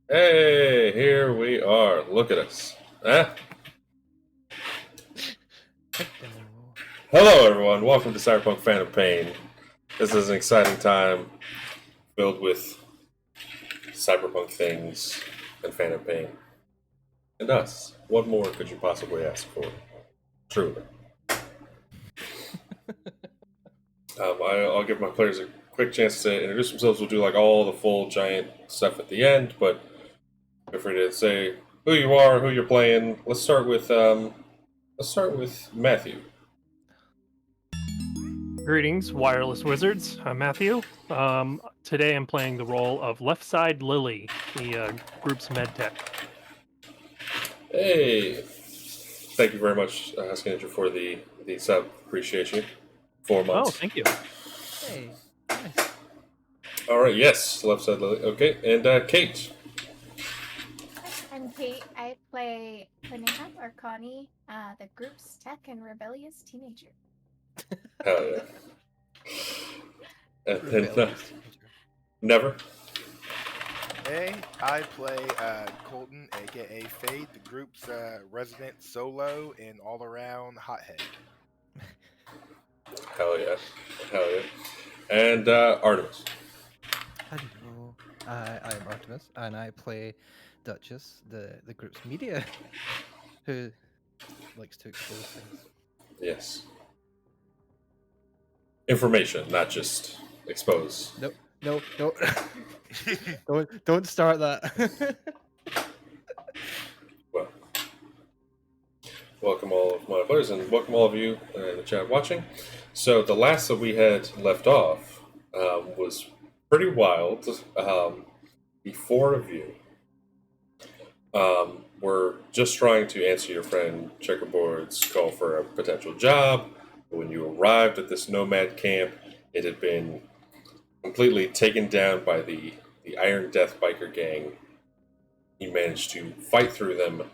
Hey, here we are. Look at us. Hello. Hello, everyone. Welcome to Cyberpunk Fan of Pain. This is an exciting time filled with cyberpunk things and Fan of Pain. And us. What more could you possibly ask for? Truly. I'll give my players a quick chance to introduce themselves. We'll do like all the full giant stuff at the end, but feel free to say who you are, who you're playing. Let's start with Matthew. Greetings, wireless wizards. I'm Matthew. Today I'm playing the role of Left Side Lily, the group's med tech. Hey, thank you very much, Scanner, for the sub. Appreciate you. 4 months. Oh, thank you. Hey. Nice. All right. Yes, left side. Okay, and Kate. I'm Kate. I play Cornelia or Connie, the group's tech and rebellious teenager. Hell yeah. And then Rebellious teenager. Never. Hey, I play Colton, aka Fade, the group's resident solo and all-around hothead. Hell yeah. Hell yeah. And Artemis. Hello. I am Artemis, and I play Duchess, the group's media, who likes to expose things. Yes. Information, not just expose. No, don't start that. Well, welcome all of my players, and welcome all of you in the chat watching. So the last that we had left off was pretty wild. The four of you were just trying to answer your friend Checkerboard's call for a potential job. When you arrived at this nomad camp, it had been completely taken down by the Iron Death biker gang. You managed to fight through them,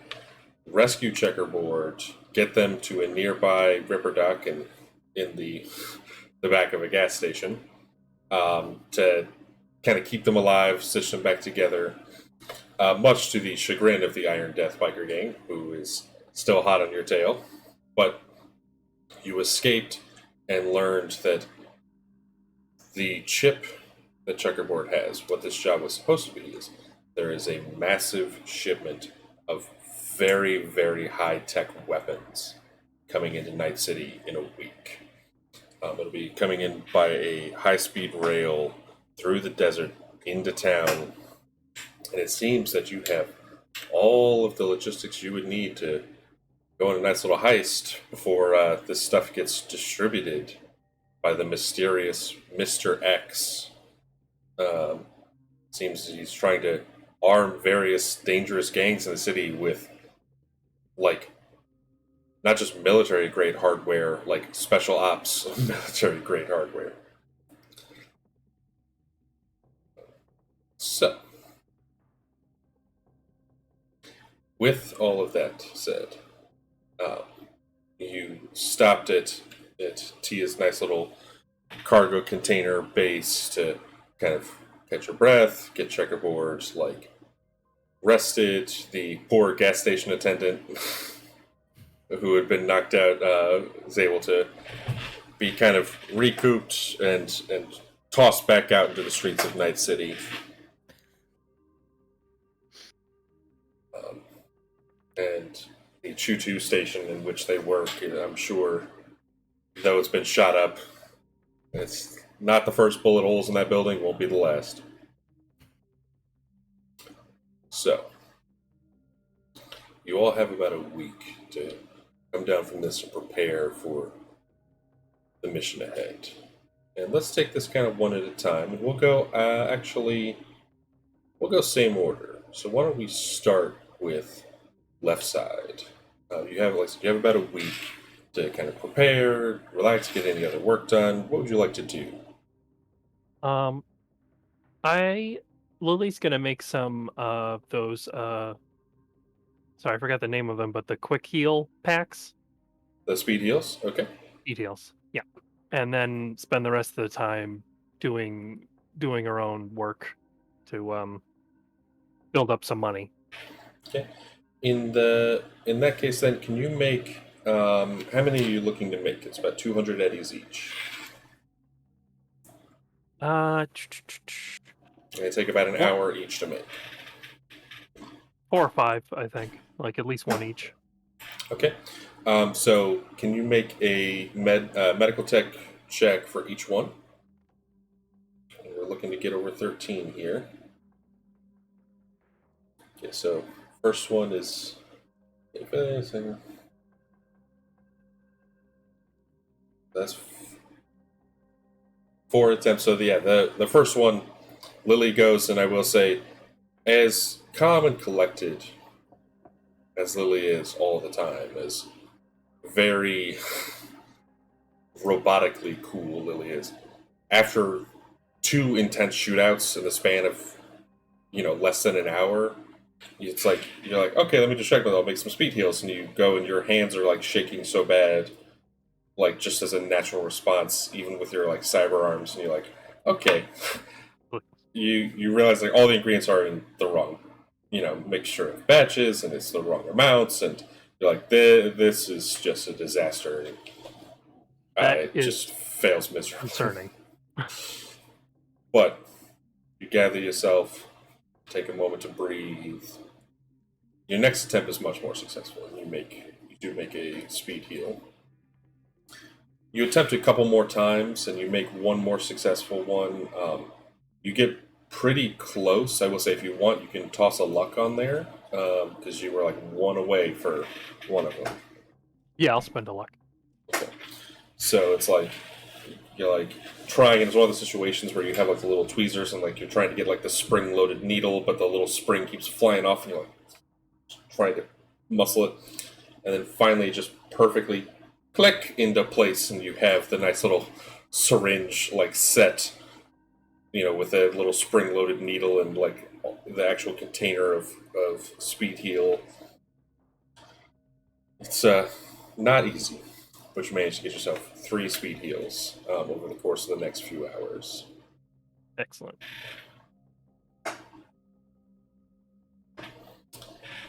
rescue Checkerboard, get them to a nearby Ripper Dock and in the back of a gas station to kind of keep them alive, stitch them back together. Much to the chagrin of the Iron Death biker gang, who is still hot on your tail. But you escaped and learned that the chip that Checkerboard has, what this job was supposed to be, is there is a massive shipment of very, very high-tech weapons coming into Night City in a week. It'll be coming in by a high-speed rail through the desert into town, and it seems that you have all of the logistics you would need to go on a nice little heist before this stuff gets distributed by the mysterious Mr. X. Seems he's trying to arm various dangerous gangs in the city with, like, not just military grade hardware, like special ops military grade hardware. So, with all of that said, you stopped at Tia's nice little cargo container base to kind of catch your breath, get Checkerboard like rested. The poor gas station attendant who had been knocked out was able to be kind of recouped and tossed back out into the streets of Night City. And the Choo-Choo station in which they work, I'm sure, though it's been shot up, it's not the first bullet holes in that building, won't be the last. So, you all have about a week to come down from this and prepare for the mission ahead. And let's take this kind of one at a time, and we'll go, we'll go same order. So why don't we start with left side? You have about a week to kind of prepare, relax, get any other work done. What would you like to do? Lily's gonna make some of those. Sorry, I forgot the name of them, but the quick heal packs. The speed heals? Okay. Details, yeah, and then spend the rest of the time doing her own work to build up some money. Okay. In that case, then, can you make how many are you looking to make? It's about 200 eddies each. They take about an hour each to make. 4 or 5, I think. Like at least one each. Okay. So can you make a medical tech check for each one? And we're looking to get over 13 here. Okay, so first one is that's 4 attempts. So yeah, the first one, Lily goes, and I will say, as calm and collected as Lily is all the time, as very robotically cool Lily is, after 2 intense shootouts in the span of less than an hour, it's like you're like, okay, let me just check, but I'll make some speed heals, and you go and your hands are like shaking so bad, like just as a natural response, even with your like cyber arms, and you're like, okay, you realize like all the ingredients are in the wrong mixture of batches, and it's the wrong amounts, and you're like, this is just a disaster. It just fails miserably. Concerning. But you gather yourself, take a moment to breathe. Your next attempt is much more successful, and you do make a speed heal. You attempt a couple more times, and you make one more successful one. You get pretty close. I will say, if you want, you can toss a luck on there, because you were like 1 away for one of them. Yeah, I'll spend a luck. Okay. So it's like you're like trying, and it's one of the situations where you have like the little tweezers, and like you're trying to get like the spring-loaded needle, but the little spring keeps flying off, and you're like trying to muscle it, and then finally it just perfectly click into place, and you have the nice little syringe like set, with a little spring-loaded needle and like the actual container of speed heal. It's not easy, but you managed to get yourself 3 speed heals over the course of the next few hours. Excellent.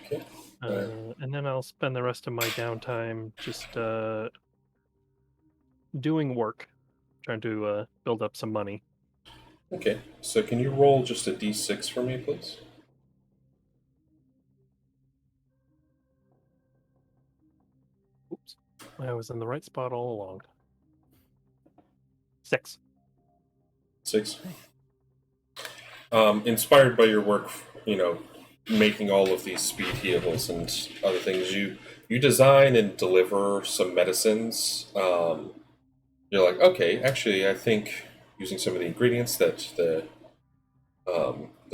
Okay. And then I'll spend the rest of my downtime just doing work, trying to build up some money. Okay, so can you roll just a d6 for me, please? Oops, I was in the right spot all along. 6. 6. Inspired by your work, making all of these speed heals and other things, you design and deliver some medicines. You're like, okay, actually, I think using some of the ingredients that the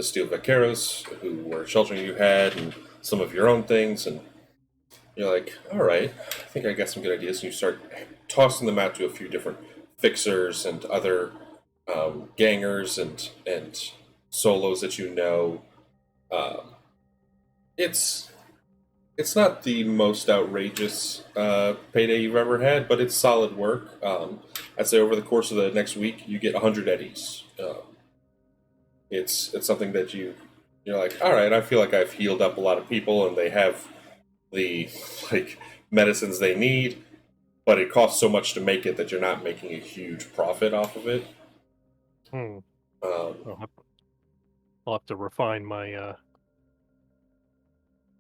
Steel Vaqueros who were sheltering you had, and some of your own things, and you're like, all right, I think I got some good ideas. And you start tossing them out to a few different fixers and other gangers and solos that you know. It's not the most outrageous payday you've ever had, but it's solid work. I'd say over the course of the next week, you get 100 eddies. It's something that you're like, all right, I feel like I've healed up a lot of people, and they have the like medicines they need, but it costs so much to make it that you're not making a huge profit off of it. I'll have to refine my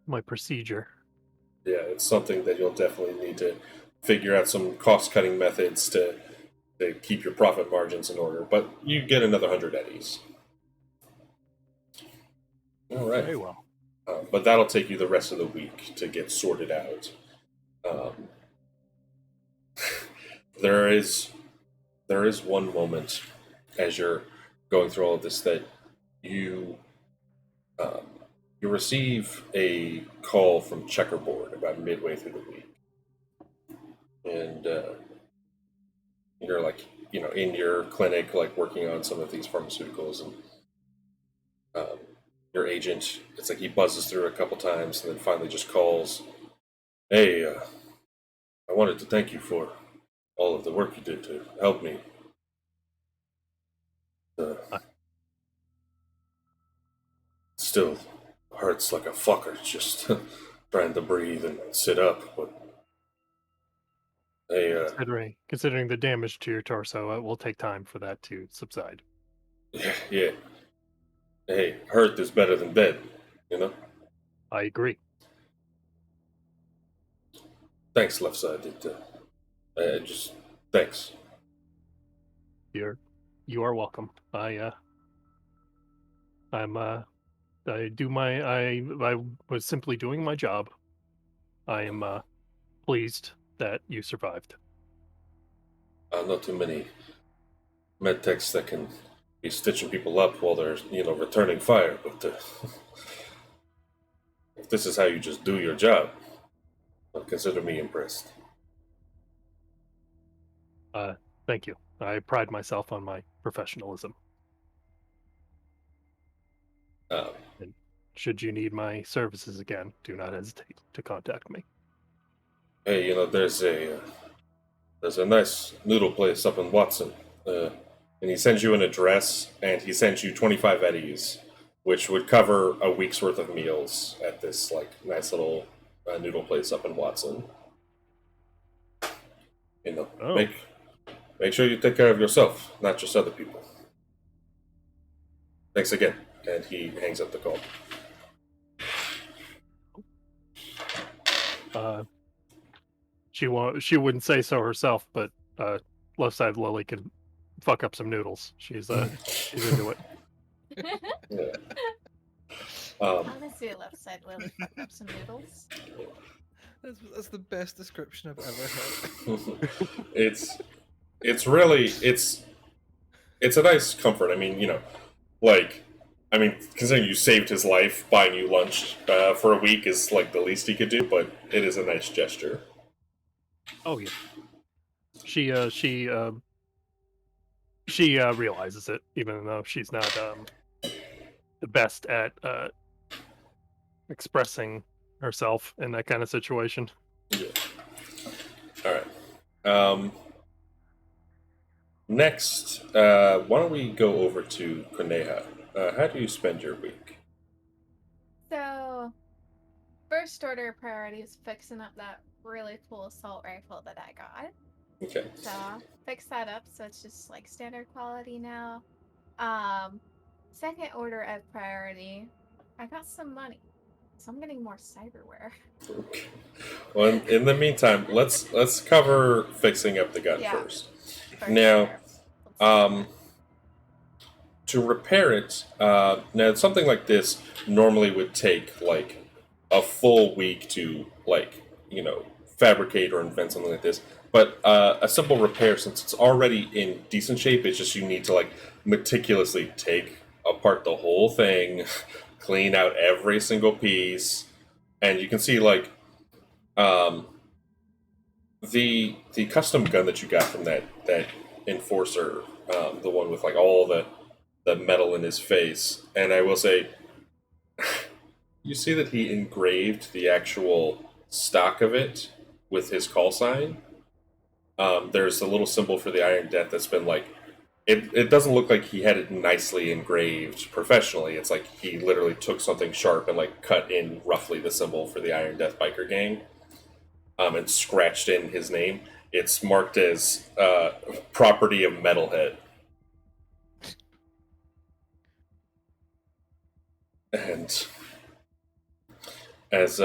my procedure. Yeah, it's something that you'll definitely need to figure out some cost-cutting methods to keep your profit margins in order. But you get another 100 eddies. All right. Very well. But that'll take you the rest of the week to get sorted out. There is one moment as you're going through all of this that you receive a call from Checkerboard about midway through the week, and you're like in your clinic, like working on some of these pharmaceuticals, and your agent, it's like he buzzes through a couple times and then finally just calls, hey, I wanted to thank you for all of the work you did to help me. Still, hurts like a fucker just trying to breathe and sit up. But hey, Considering the damage to your torso, it will take time for that to subside. yeah. Hey, hurt is better than dead, you know? I agree. Thanks, left side. Thanks. You are welcome. I was simply doing my job. I am pleased that you survived. Not too many medtechs that can be stitching people up while they're, returning fire, but if this is how you just do your job, consider me impressed. Thank you. I pride myself on my professionalism. Um, And should you need my services again, do not hesitate to contact me. Hey, there's a nice noodle place up in Watson, and he sends you an address, and he sends you 25 eddies, which would cover a week's worth of meals at this nice little noodle place up in Watson. Oh. Make sure you take care of yourself, not just other people. Thanks again, and he hangs up the call. She wouldn't say so herself, but left side Lily can fuck up some noodles. She's into it. Yeah. Honestly, left side Lily fuck up some noodles. That's the best description I've ever heard. It's a nice comfort. I mean, considering you saved his life, buying you lunch for a week is the least he could do, but it is a nice gesture. Oh yeah. She realizes it, even though she's not the best at expressing herself in that kind of situation. Yeah. All right. Next, why don't we go over to Koneha? How do you spend your week? So, first order priority is fixing up that really cool assault rifle that I got. Okay. So, fix that up so it's just standard quality now. Second order of priority, I got some money. So I'm getting more cyberware. Okay. Well, in the meantime, let's cover fixing up the gun first. Now, to repair it, now something like this normally would take a full week to fabricate or invent something like this. But a simple repair, since it's already in decent shape, it's just you need to meticulously take apart the whole thing, clean out every single piece, and you can see the custom gun that you got from that enforcer, the one with all the metal in his face. And I will say, you see that he engraved the actual stock of it with his call sign. There's a little symbol for the Iron Death that's been it doesn't look like he had it nicely engraved professionally. It's he literally took something sharp and cut in roughly the symbol for the Iron Death biker gang, and scratched in his name. It's marked as property of Metalhead. And as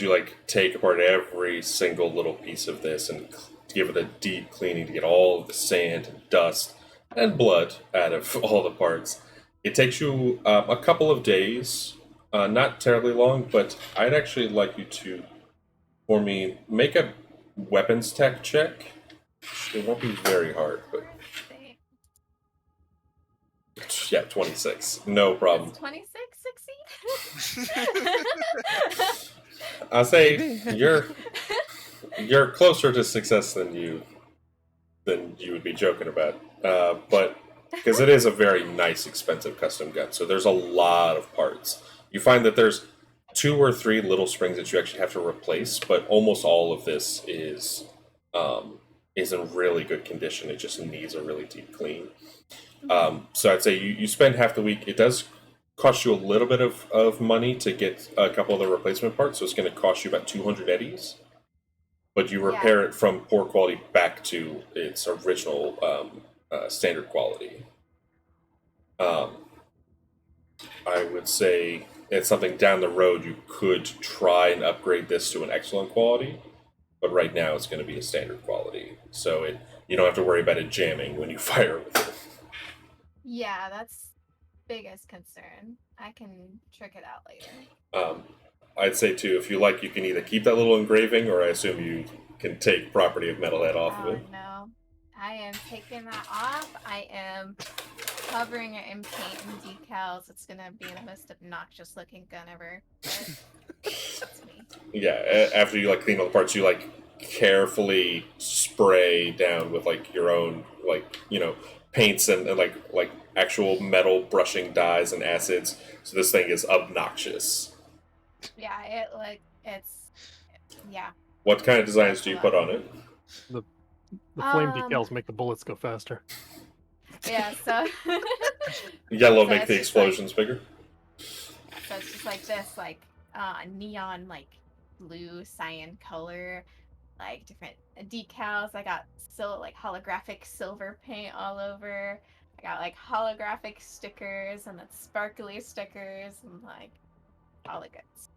you take apart every single little piece of this and give it a deep cleaning to get all of the sand and dust and blood out of all the parts, it takes you a couple of days, not terribly long, but I'd actually like you to, for me, make a weapons tech check. It won't be very hard, but yeah, 26, no problem. Does 26 succeed? I'll say you're closer to success than you would be joking about, but because it is a very nice, expensive custom gun, so there's a lot of parts. You find that there's 2 or 3 little springs that you actually have to replace, but almost all of this is in really good condition. It just needs a really deep clean. So I'd say you spend half the week. It does cost you a little bit of money to get a couple of the replacement parts, so it's going to cost you about 200 eddies. But you repair it from poor quality back to its original standard quality. I would say it's something down the road you could try and upgrade this to an excellent quality, but right now it's going to be a standard quality, so you don't have to worry about it jamming when you fire with it. Yeah, that's biggest concern. I can trick it out later. I'd say too, if you like, you can either keep that little engraving, or I assume you can take property of Metalhead off of it. No, I am taking that off. I am covering it in paint and decals. It's gonna be the most obnoxious looking gun ever. But that's me. Yeah, after you like clean all the parts, you like carefully spray down with like your own paints and like actual metal brushing dyes and acids. So this thing is obnoxious. Yeah, yeah. What kind of designs do you put on it? The flame decals make the bullets go faster. Yeah, so Yellow So make it's the just explosions bigger. so it's just like this, neon blue cyan color, like different decals. I got holographic silver paint all over. I got like holographic stickers and then sparkly stickers and like all the goods.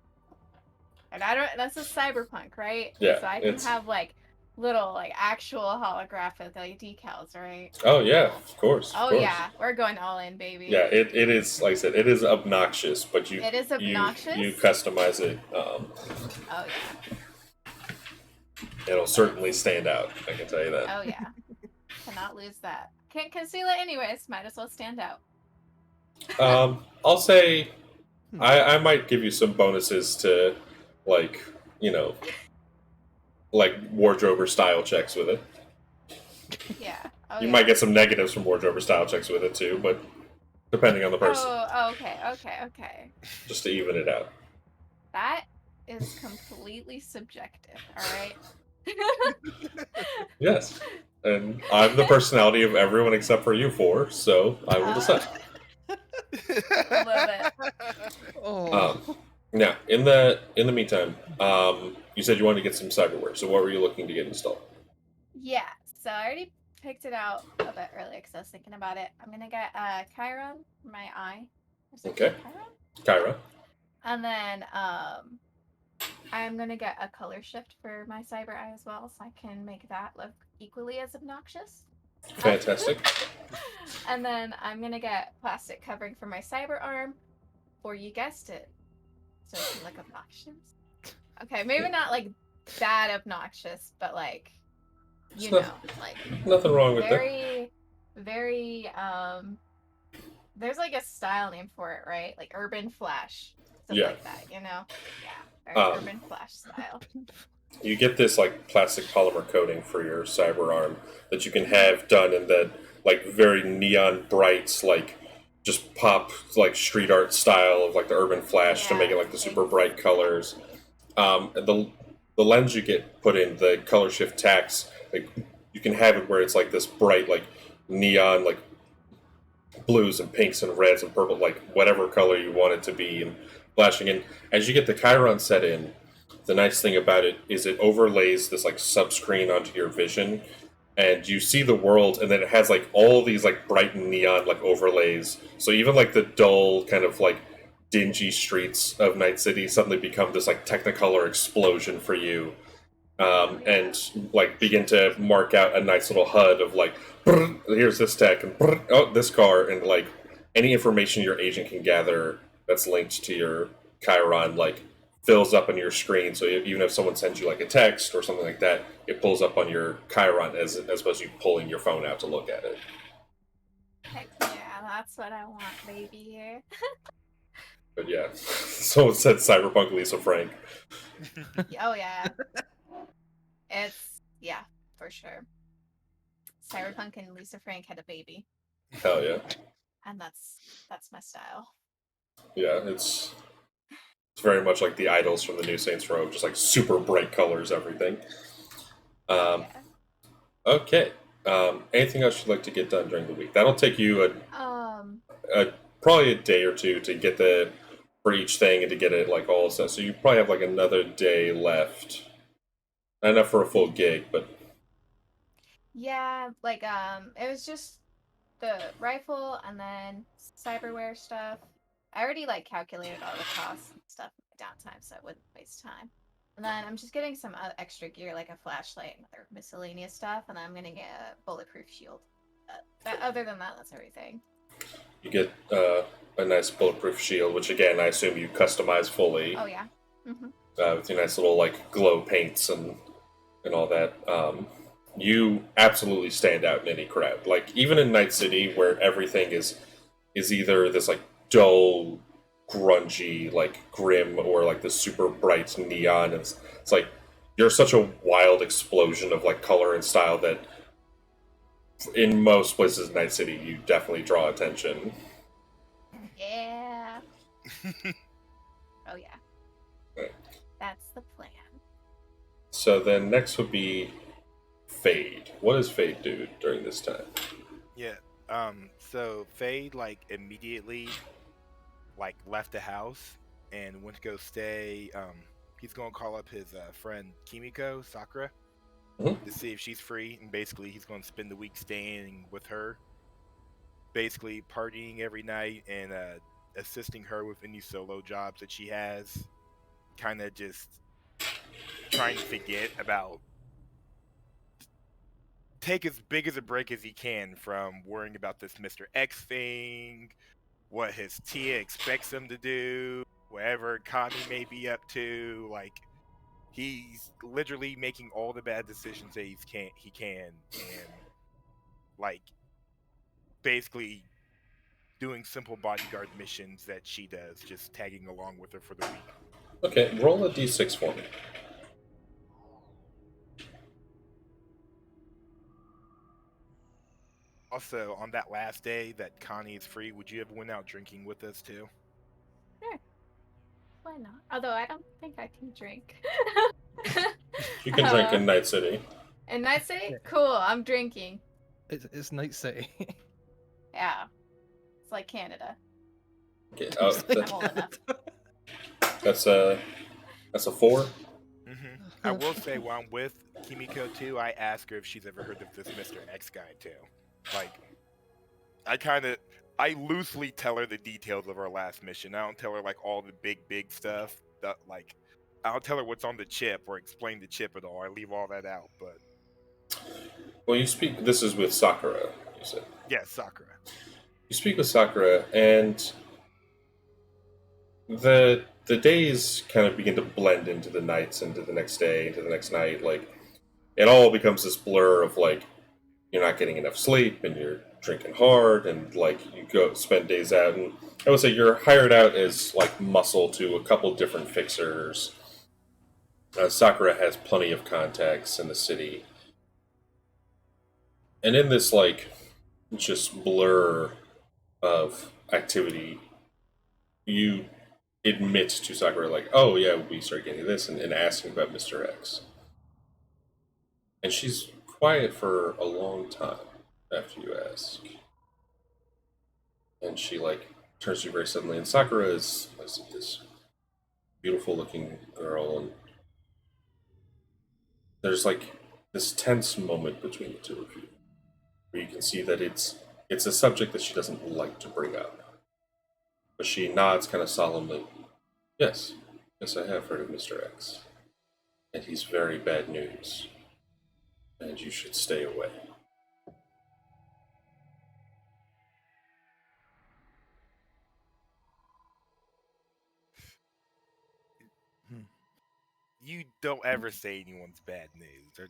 And that's a cyberpunk, right? Yeah, So I can have like little like actual holographic decals, right? Oh yeah, of course. Oh of course. yeah, we're going all in, baby. Yeah, it is, like I said, it is obnoxious, but It is obnoxious? You customize it. Oh yeah. It'll certainly stand out. I can tell you that. Oh yeah. Cannot lose that. Can't conceal it anyways. Might as well stand out. I'll say I might give you some bonuses to like wardrobe or style checks with it. Yeah. Oh, You yeah. might get some negatives from wardrobe or style checks with it too, but depending on the person, Oh, okay. just to even it out. That is completely subjective, alright? Yes, and I'm the personality of everyone except for you four, so I will decide. Love it. Oh. Now, in the meantime, you said you wanted to get some cyberware. So, what were you looking to get installed? Yeah, so I already picked it out a bit earlier because I was thinking about it. I'm gonna get Chiron for my eye. Okay. Chiron? Kyra. And then I'm gonna get a color shift for my cyber eye as well, so I can make that look equally as obnoxious. Fantastic. And then I'm gonna get plastic covering for my cyber arm, or you guessed it, so it can look obnoxious. Okay, maybe not like that obnoxious, but like Nothing wrong with that. very there's like a style name for it, right? Like urban flash, stuff Yeah. like that, Yeah, very urban flash style. You get this like plastic polymer coating for your cyber arm that you can have done in that like very neon bright, like just pop like street art style of like the urban flash to make it like the super bright colors. The lens you get put in, the color shift tax, like you can have it where it's like this bright like neon like blues and pinks and reds and purple, like whatever color you want it to be, and flashing in. As you get the Chiron set in, the nice thing about it is it overlays this like sub-screen onto your vision, and you see the world, and then it has like all these like bright neon like overlays, so even like the dull kind of like dingy streets of Night City suddenly become this like technicolor explosion for you, and like begin to mark out a nice little HUD of like, here's this tech, and oh, this car, and like any information your agent can gather that's linked to your Chiron like fills up on your screen. So even if someone sends you like a text or something like that, it pulls up on your Chiron as opposed to you pulling your phone out to look at it. Heck yeah, that's what I want, baby. But yeah, someone said Cyberpunk Lisa Frank. Oh yeah. Yeah, for sure. Cyberpunk and Lisa Frank had a baby, Hell yeah. and that's my style. Yeah, it's very much like the idols from the new Saints Row, just like super bright colors, everything. Yeah. Okay. Anything else you'd like to get done during the week? That'll take you a probably a day or two to get for each thing and to get it like all set. So you probably have like another day left. Not enough for a full gig, but Yeah, like it was just the rifle and then cyberware stuff. I already like calculated all the costs and stuff in my downtime, so I wouldn't waste time. And then I'm just getting some extra gear like a flashlight and other miscellaneous stuff, and I'm gonna get a bulletproof shield. Other than that, that's everything. you get a nice bulletproof shield, which again I assume you customize fully. Oh yeah. Mm-hmm. With your nice little like glow paints and all that. You absolutely stand out in any crowd. Like even in Night City, where everything is either this like dull, grungy, like grim, or like the super bright neon. It's like you're such a wild explosion of like color and style that in most places in Night City you definitely draw attention. Yeah. Oh yeah. Right. That's the plan. So then next would be Fade. What does Fade do during this time? Yeah. So Fade like immediately like left the house and went to go stay. He's gonna call up his friend Kimiko Sakura Mhm. to see if she's free, and basically he's gonna spend the week staying with her, basically partying every night and assisting her with any solo jobs that she has. Kind of just trying to forget about, take as big as a break as he can from worrying about this Mr. X thing, what his Tia expects him to do, whatever Connie may be up to. Like, he's literally making all the bad decisions that he can, and like basically doing simple bodyguard missions that she does, just tagging along with her for the week. Okay, roll a d6 for me. Also, on that last day that Connie is free, would you have went out drinking with us too? Sure. Why not? Although I don't think I can drink. You can drink in Night City. In Night City? Yeah. Cool, I'm drinking. It's Night City. Yeah. It's like Canada. Okay, I'm old enough. that's a 4. I will say, while I'm with Kimiko too, I ask her if she's ever heard of this Mr. X guy too. Like, I loosely tell her the details of our last mission. I don't tell her like all the big stuff. That like, I don't tell her what's on the chip or explain the chip at all. I leave all that out. But Well, you speak. This is with Sakura. You said yeah, Sakura. you speak with Sakura, and the days kind of begin to blend into the nights, into the next day, into the next night. Like it all becomes this blur of like you're not getting enough sleep and you're drinking hard and like you go spend days out. And I would say you're hired out as like muscle to a couple different fixers. Sakura has plenty of contacts in the city, and in this like just blur of activity, you admit to Sakura like, "Oh yeah, we start getting this," and asking about Mr. X. And she's quiet for a long time after you ask. And she like turns to you very suddenly, and Sakura is this beautiful looking girl, and there's like this tense moment between the two of you, where you can see that it's a subject that she doesn't like to bring up. But she nods kind of solemnly. Yes, I have heard of Mr. X. And he's very bad news. And you should stay away. You don't ever say anyone's bad news.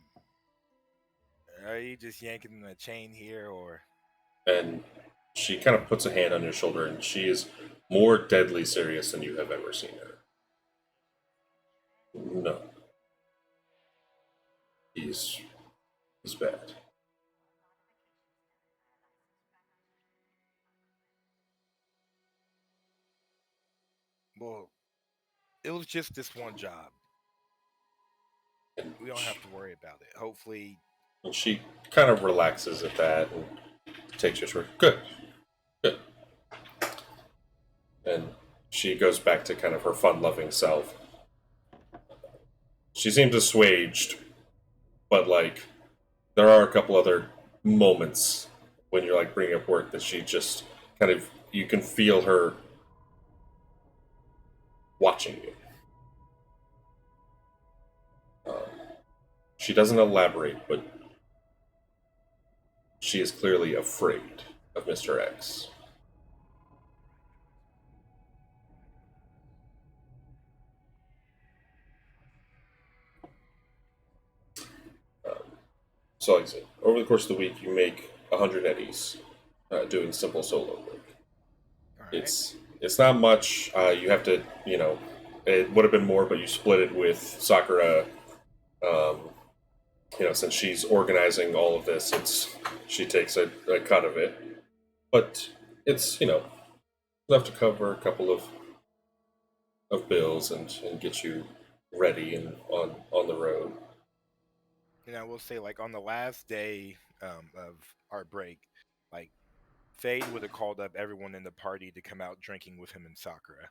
Are you just yanking the chain here, or? And she kind of puts a hand on your shoulder, and she is more deadly serious than you have ever seen her. No. He's bad. Well, it was just this one job. We don't have to worry about it. Hopefully. And she kind of relaxes at that and takes your sword. Good. and she goes back to kind of her fun-loving self. She seems assuaged, but like there are a couple other moments when you're like bringing up work that she just kind of you can feel her watching you. She doesn't elaborate, but she is clearly afraid of Mr. X. So, like I said, over the course of the week, you make 100 eddies doing simple solo work. All right. It's not much. You have to, it would have been more, but you split it with Sakura. Since she's organizing all of this, she takes a cut of it, but it's enough to cover a couple of bills and get you ready and on the road. And I will say, like, on the last day of our break, like, Fade would have called up everyone in the party to come out drinking with him and Sakura.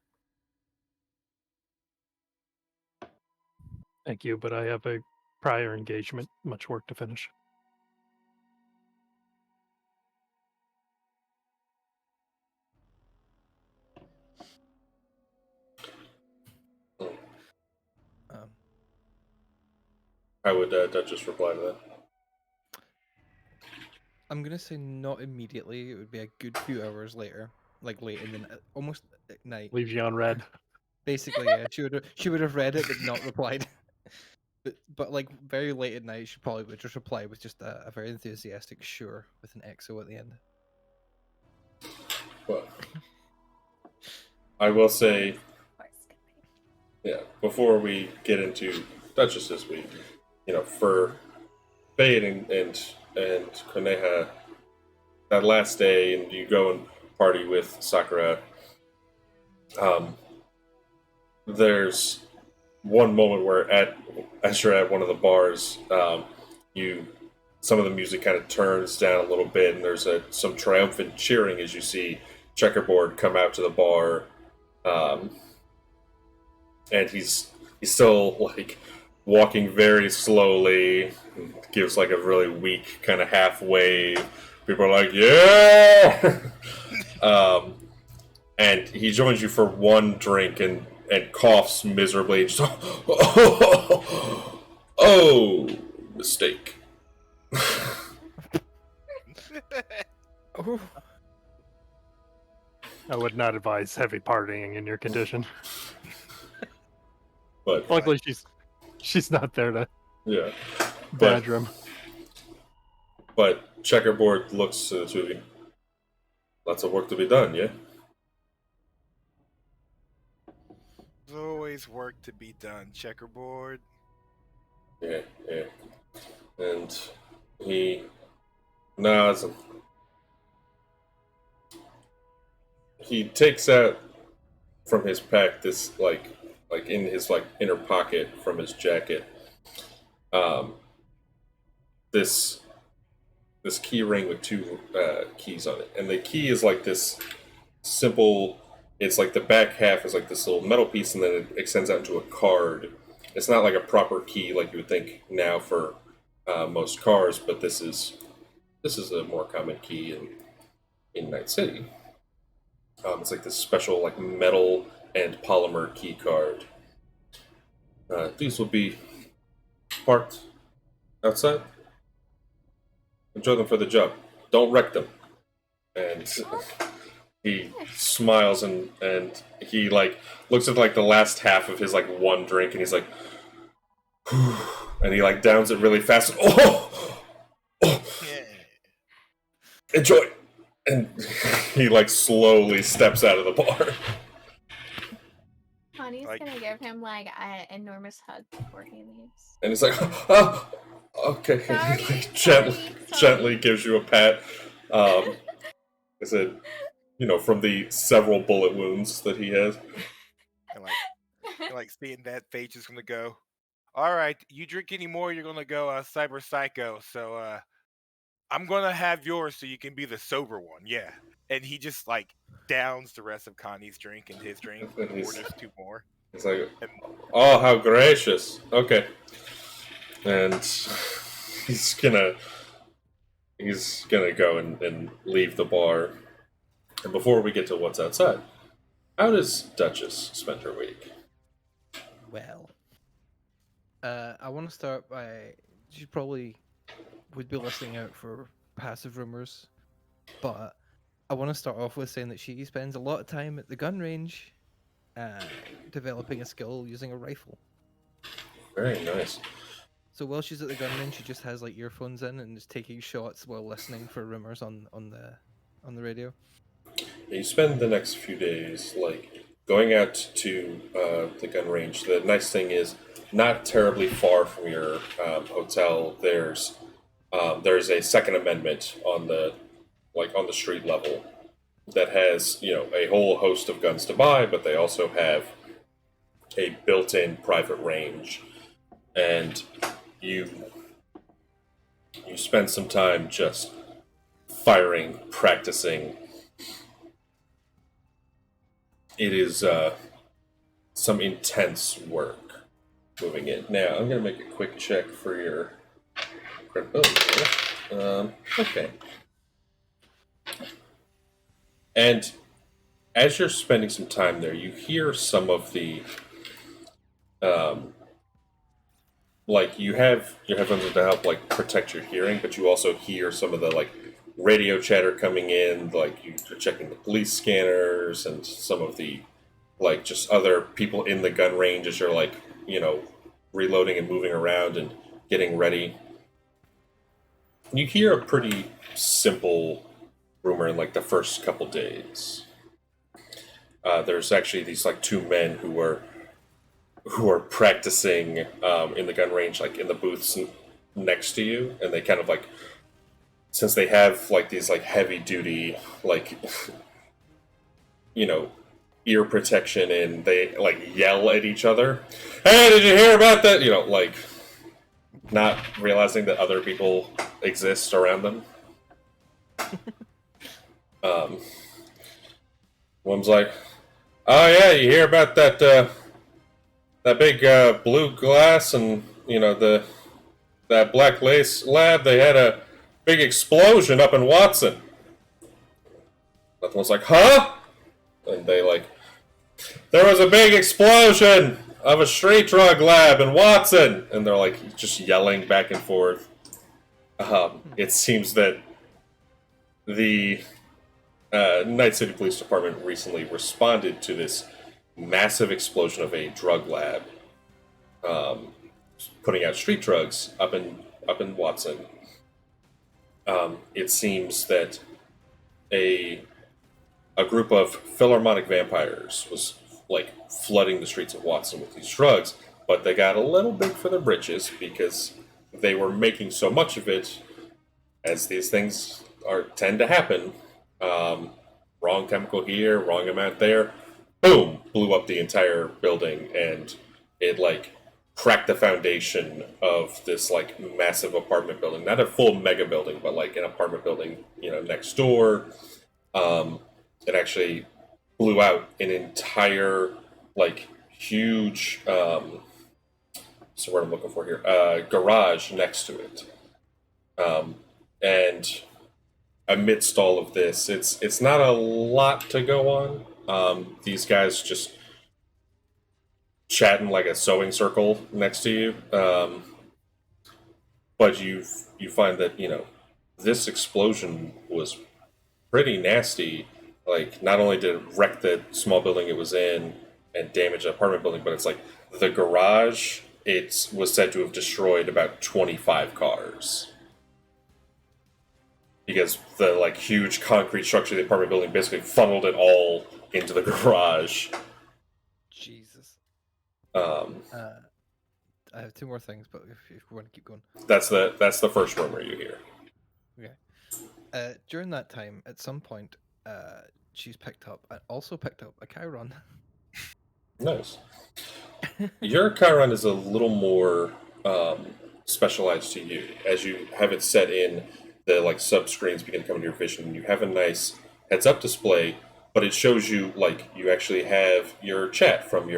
Thank you, but I have a prior engagement, much work to finish. Um, How would Duchess reply to that? I'm gonna say not immediately. It would be a good few hours later, like late in the almost at night. Leaves you on red. Basically, yeah. She would have read it but not replied. But like very late at night, she probably would just reply with just a very enthusiastic sure with an XO at the end. Well, I will say, Of course. yeah, before we get into Duchess this week, for Fade and Koneha, that last day, and you go and party with Sakura, there's one moment where as you're at one of the bars, some of the music kind of turns down a little bit, and there's some triumphant cheering as you see Checkerboard come out to the bar, and he's still like walking very slowly, gives like a really weak kind of half wave. People are like, yeah, and he joins you for one drink and coughs miserably. Just, oh, mistake. Oh, I would not advise heavy partying in your condition. But Luckily, she's not there to yeah, badger him. but Checkerboard looks to the two of you. Lots of work to be done, yeah? There's always work to be done, Checkerboard. Yeah. And he nods and he takes out from his pack this like in his like inner pocket from his jacket, this key ring with two keys on it, and the key is like this simple. It's like the back half is like this little metal piece, and then it extends out into a card. It's not like a proper key like you would think now for most cars, but this is a more common key in Night City. It's like this special like metal and polymer key card. These will be parked outside. Enjoy them for the job. Don't wreck them. And he smiles and he like looks at like the last half of his like one drink and he's like, and he like downs it really fast. Oh, enjoy. And he like slowly steps out of the bar. Connie's Like- gonna give him like an enormous hug before he leaves. And he's like, oh, okay. Sorry, He like gently sorry. gives you a pat. I said, from the several bullet wounds that he has. And like seeing that Fade just gonna go, all right, you drink any more, you're gonna go cyber psycho. So I'm gonna have yours so you can be the sober one. Yeah. and he just like downs the rest of Connie's drink and his drink, And and orders 2 more. It's like, And oh, how gracious. Okay. And he's gonna go and leave the bar. And before we get to what's outside, how does Duchess spend her week? Well, I want to start by she probably would be listening out for passive rumors, but I want to start off with saying that she spends a lot of time at the gun range, developing a skill using a rifle. Very nice. So while she's at the gun range, she just has like earphones in and is taking shots while listening for rumors on the radio. You spend the next few days like going out to the gun range. The nice thing is, not terribly far from your hotel. There's a Second Amendment on the street level that has a whole host of guns to buy, but they also have a built-in private range, and you spend some time just firing, practicing. It is some intense work moving in. Now, I'm going to make a quick check for your credibility here. Okay. And as you're spending some time there, you hear some of the like you have your headphones in to help like protect your hearing, but you also hear some of the like radio chatter coming in, like you're checking the police scanners and some of the like just other people in the gun range as you're like reloading and moving around and getting ready. You hear a pretty simple rumor in like the first couple days. There's actually these like 2 men who are practicing in the gun range, like in the booths next to you, and they kind of like, since they have like these like heavy duty like ear protection, and they like yell at each other, "Hey, did you hear about that?" Like not realizing that other people exist around them. One's like, "Oh yeah, you hear about that that big blue glass and that black lace lab? They had a big explosion up in Watson." Another one's like, "Huh?" And they like, "There was a big explosion of a street drug lab in Watson," and they're like just yelling back and forth. It seems that the Night City Police Department recently responded to this massive explosion of a drug lab, putting out street drugs up in Watson. It seems that a group of Philharmonic vampires was like flooding the streets of Watson with these drugs, but they got a little big for their britches because they were making so much of it, as these things tend to happen. Wrong chemical here, wrong amount there. Boom! Blew up the entire building, and it like cracked the foundation of this like massive apartment building. Not a full mega building, but like an apartment building, next door. It actually blew out an entire like huge so what I'm looking for here, garage next to it. And amidst all of this, it's not a lot to go on. These guys just chatting like a sewing circle next to you. But you find that this explosion was pretty nasty. Like, not only did it wreck the small building it was in and damage the apartment building, but it's like the garage. It was said to have destroyed about 25 cars. Because the like huge concrete structure of the apartment building basically funneled it all into the garage. Jesus. I have 2 more things, but if you want to keep going. That's the first rumor you hear. Okay. During that time, at some point, she's also picked up a Chiron. Nice. Your Chiron is a little more specialized to you, as you have it set in. The like sub screens begin to come into your vision. You have a nice heads-up display, but it shows you like you actually have your chat from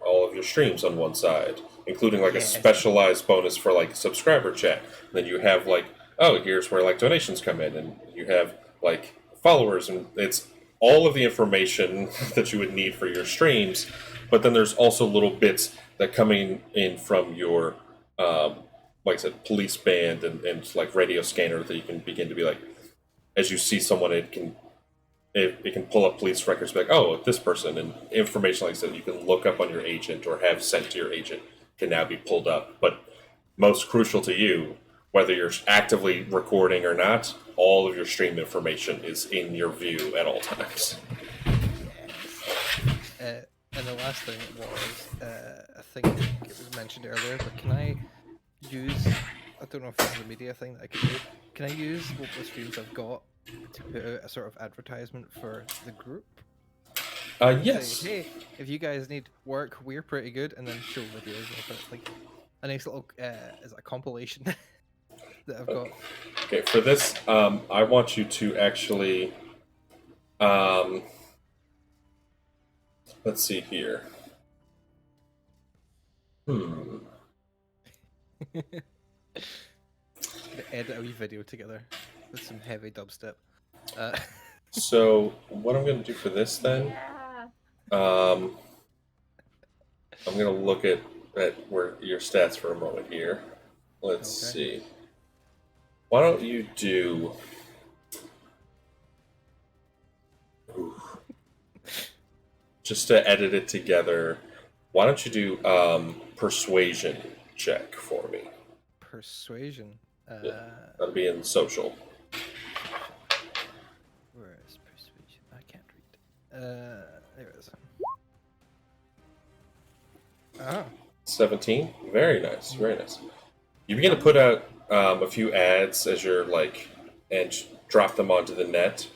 all of your streams on one side, including like a Yes. specialized bonus for like subscriber chat. And then you have like, oh, here's where like donations come in, and you have like followers, and it's all of the information that you would need for your streams. But then there's also little bits that coming in from your like I said, police band and like radio scanner that you can begin to be like, as you see someone, it can pull up police records, be like, oh, this person, and information like that you can look up on your agent or have sent to your agent can now be pulled up. But most crucial to you, whether you're actively recording or not, all of your stream information is in your view at all times. And the last thing was, I think it was mentioned earlier, but can I use, I don't know if this is a media thing that I can do, can I use what the streams I've got to put out a sort of advertisement for the group? Yes. Say, hey, if you guys need work, we're pretty good, and then show videos of it, like a nice little, is it a compilation that I've got? Okay, for this, I want you to actually, let's see here. Edit a wee video together with some heavy dubstep. So what I'm going to do for this then, Yeah. I'm going to look at where your stats for a moment here. Let's see. Why don't you do... Just to edit it together, why don't you do persuasion check for me? Persuasion. That'll be in social. Where is persuasion? I can't read. There it is. Ah. 17? Very nice, very nice. You begin to put out a few ads as you're like, and drop them onto the net.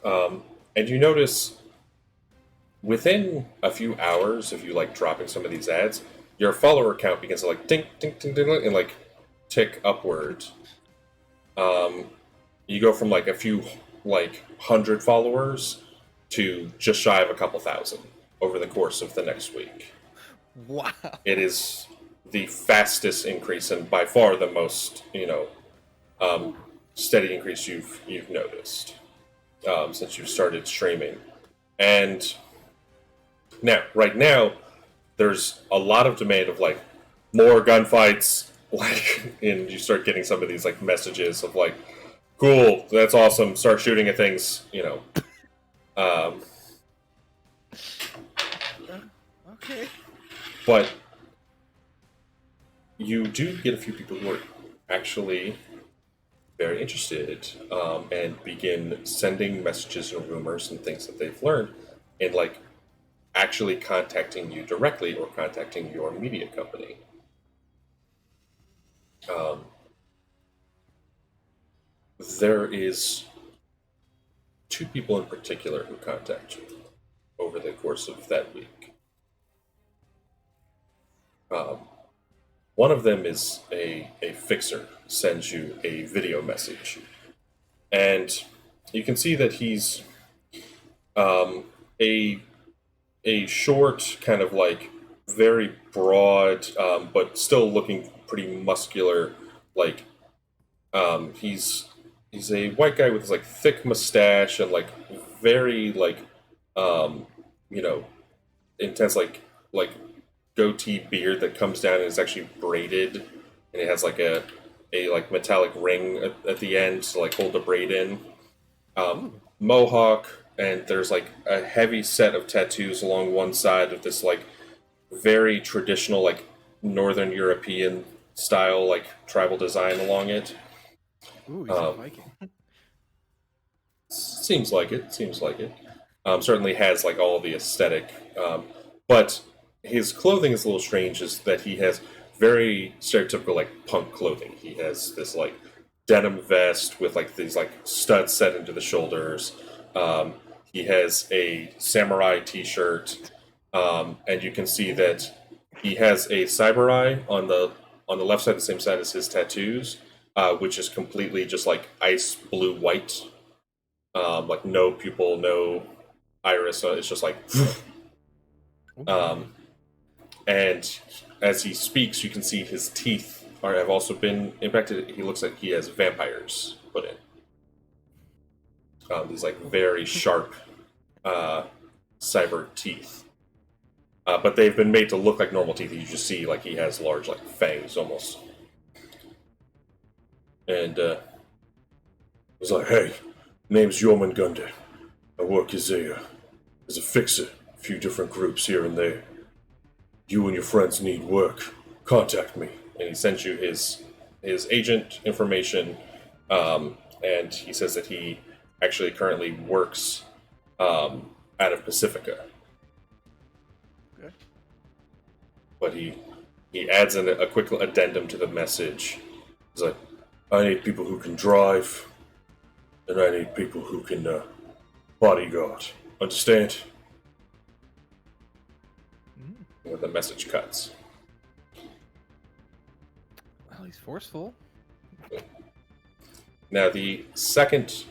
And you notice within a few hours of you like dropping some of these ads, your follower count begins to like ding, ding, ding, ding, and like tick upward. You go from like a few like 100 followers to just shy of a couple thousand over the course of the next week. Wow. It is the fastest increase and by far the most, steady increase you've noticed since you started streaming. And right now, there's a lot of demand of like more gunfights, like, and you start getting some of these like messages of like, cool, that's awesome, start shooting at things, Okay. But you do get a few people who are actually very interested and begin sending messages and rumors and things that they've learned and like actually contacting you directly or contacting your media company. There is 2 people in particular who contact you over the course of that week. One of them is a fixer, sends you a video message. And you can see that he's a short, kind of like very broad, but still looking pretty muscular. Like he's a white guy with this like thick mustache and like very like intense like goatee beard that comes down and is actually braided, and it has like a like metallic ring at the end to like hold the braid in. Mohawk, and there's like a heavy set of tattoos along one side of this like very traditional like Northern European style like tribal design along it. Ooh, he's a Viking. Seems like it. Certainly has like all the aesthetic, but his clothing is a little strange. Is that he has very stereotypical like punk clothing. He has this like denim vest with like these like studs set into the shoulders. He has a samurai T-shirt, and you can see that he has a cyber on the left side, the same side as his tattoos, which is completely just like ice blue white. like no pupil, no iris. So it's just like, and as he speaks, you can see his teeth have also been impacted. He looks like he has vampires put in. These like very sharp cyber teeth. But they've been made to look like normal teeth. You just see like he has large like fangs almost. And he's like, "Hey, name's Jormungandr. I work as a fixer. A few different groups here and there. You and your friends need work. Contact me." And he sends you his agent information, and he says that he actually currently works out of Pacifica. Okay. But he adds in a quick addendum to the message. He's like, "I need people who can drive, and I need people who can bodyguard. Understand?" Where the message cuts. Well, he's forceful. Now, the second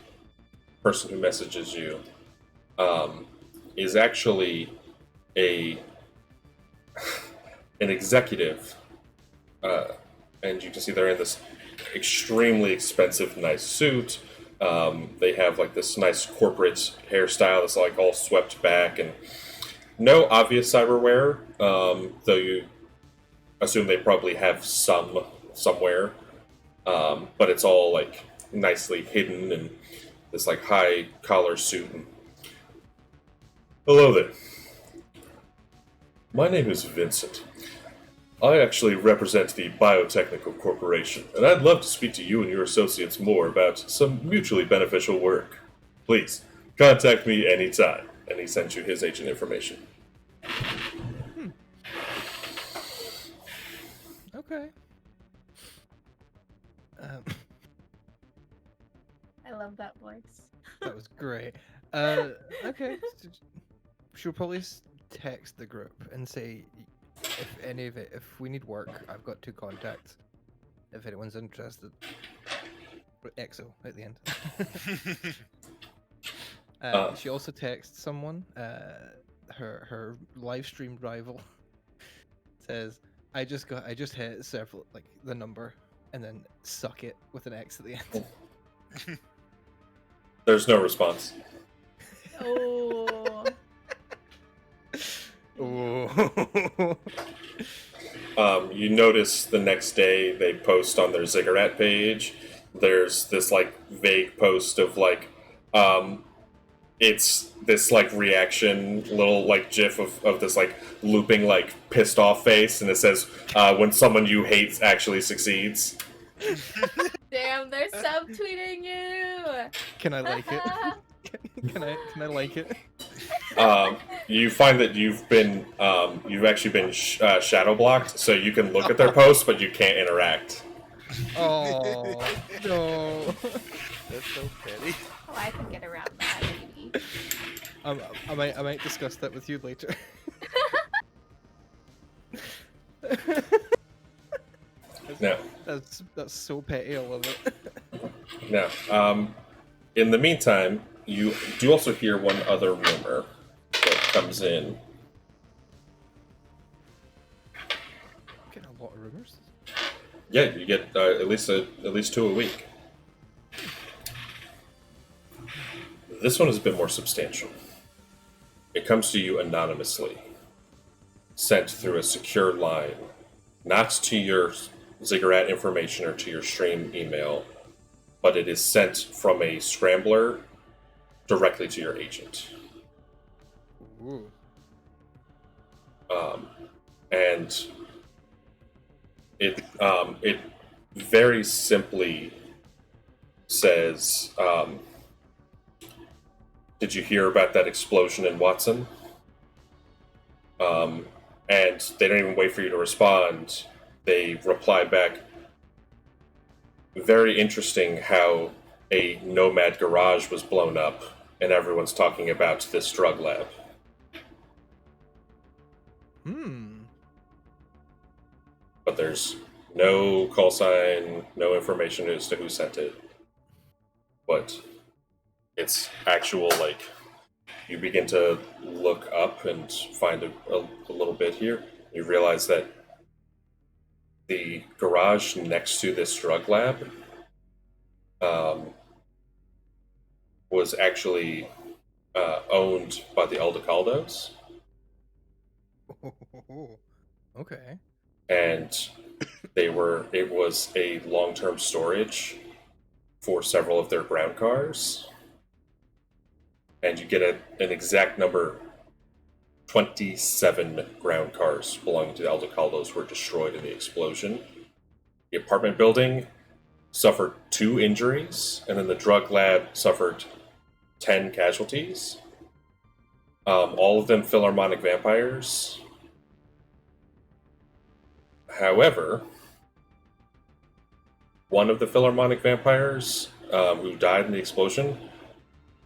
person who messages you is actually an executive, and you can see they're in this extremely expensive, nice suit. They have like this nice corporate hairstyle that's like all swept back, and no obvious cyberware, though you assume they probably have some somewhere. But it's all like nicely hidden and this like high collar suit. And, "Hello there. My name is Vincent. I actually represent the Biotechnical Corporation, and I'd love to speak to you and your associates more about some mutually beneficial work. Please, contact me anytime." And he sends you his agent information. Okay. I love that voice. That was great. Okay. She'll probably text the group and say, if we need work, I've got 2 contacts. If anyone's interested. With EXO at the end. She also texts someone, her live stream rival, says, I just hit several, like, the number, and then suck it with an X at the end. There's no response. Oh. Oh. You notice the next day they post on their Ziggurat page. There's this like vague post of like, it's this like reaction little like GIF of this like looping like pissed off face, and it says, "When someone you hate actually succeeds." Damn, they're subtweeting you. Can I like it? Can I like it? You find that you've actually been shadow blocked, so you can look at their posts, but you can't interact. Oh no! That's so petty. Oh, I can get around that. Maybe. I might discuss that with you later. No. That's so petty. I love it. No. In the meantime, you do also hear one other rumor that comes in. Getting a lot of rumors. Yeah, you get at least 2 a week. This one is a bit more substantial. It comes to you anonymously, sent through a secure line, not to your Ziggurat information or to your stream email, but it is sent from a scrambler directly to your agent. Ooh. And it very simply says, "Did you hear about that explosion in Watson?" And they don't even wait for you to respond. They reply back, "Very interesting how a Nomad garage was blown up, and everyone's talking about this drug lab." But there's no call sign, no information as to who sent it. But It's actual, like, you begin to look up and find a little bit here. You realize that the garage next to this drug lab was actually owned by the Aldecaldos. Okay. And it was a long-term storage for several of their ground cars. And you get an exact number. 27 ground cars belonging to the Aldecaldos were destroyed in the explosion. The apartment building suffered 2 injuries, and then the drug lab suffered 10 casualties. All of them Philharmonic vampires. However, one of the Philharmonic vampires who died in the explosion,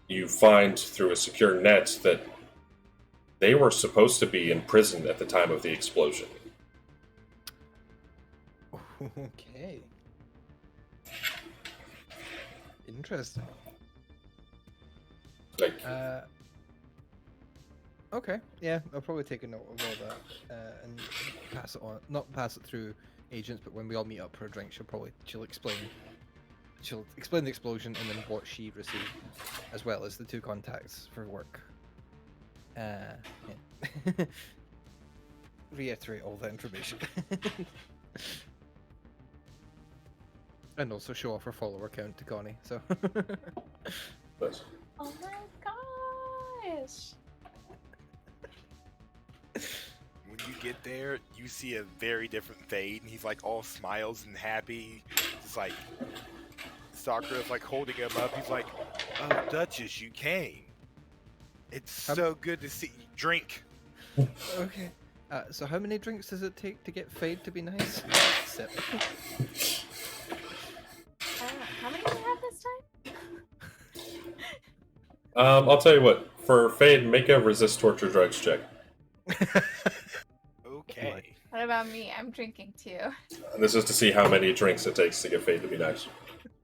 you find through a secure net that they were supposed to be in prison at the time of the explosion. Okay. Interesting. Like, Okay, yeah, I'll probably take a note of all that and pass it on. Not pass it through agents, but when we all meet up for a drink, she'll explain the explosion and then what she received, as well as the 2 contacts for work. Yeah. Reiterate all that information. And also show off her follower count to Connie. So. but Oh my gosh. When you get there, you see a very different Fade, and he's like all smiles and happy. It's like Sakura's like holding him up. He's like, "Oh, Duchess, you came. It's so good to see you. Drink." Okay. So how many drinks does it take to get Fade to be nice? Sip. How many do we have this time? I'll tell you what. For Fade, make a resist torture drugs check. Okay. What about me? I'm drinking too. And this is to see how many drinks it takes to get Fade to be nice.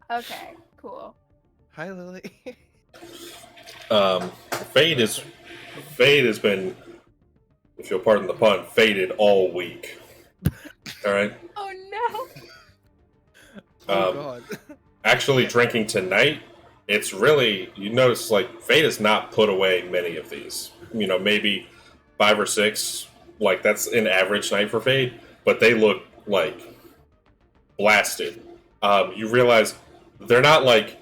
Okay, cool. Hi, Lily. Fade has been, if you'll pardon the pun, faded all week. Alright? Oh no! Oh God. Actually, drinking tonight, it's really, you notice, like, Fade has not put away many of these. You know, maybe 5 or 6. Like, that's an average night for Fade, but they look, like, blasted. You realize they're not, like,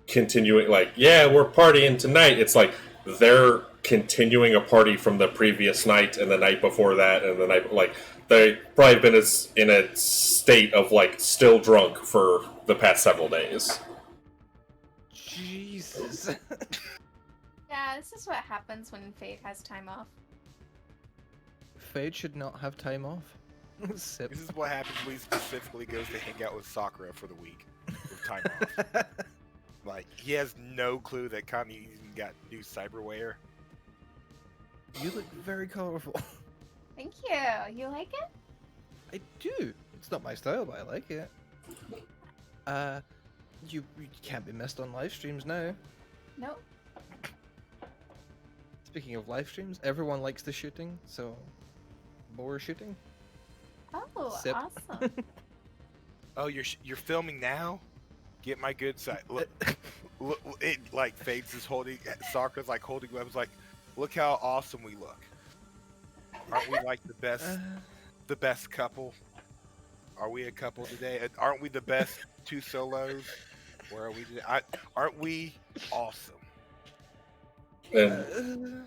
continuing, like, yeah, we're partying tonight. It's like they're continuing a party from the previous night and the night before that and the night, like, they've probably been in a state of, like, still drunk for the past several days. Jesus. Yeah, this is what happens when Fade has time off. Fade should not have time off. Sip. This is what happens when he specifically goes to hang out with Sakura for the week with time off. Like, he has no clue that Kami even got new cyberware. You look very colorful. Thank you. You like it? I do. It's not my style, but I like it. You can't be missed on live streams now. Nope. Speaking of live streams, everyone likes the shooting, so more shooting. Oh, Sip. awesome. Oh, you're filming now? Get my good side. Look, it like Fade's is holding. Sakura's like holding him up. It's like, look how awesome we look. Aren't we like the best couple? Are we a couple today? Aren't we the best 2 solos? Where are we today? Aren't we awesome? And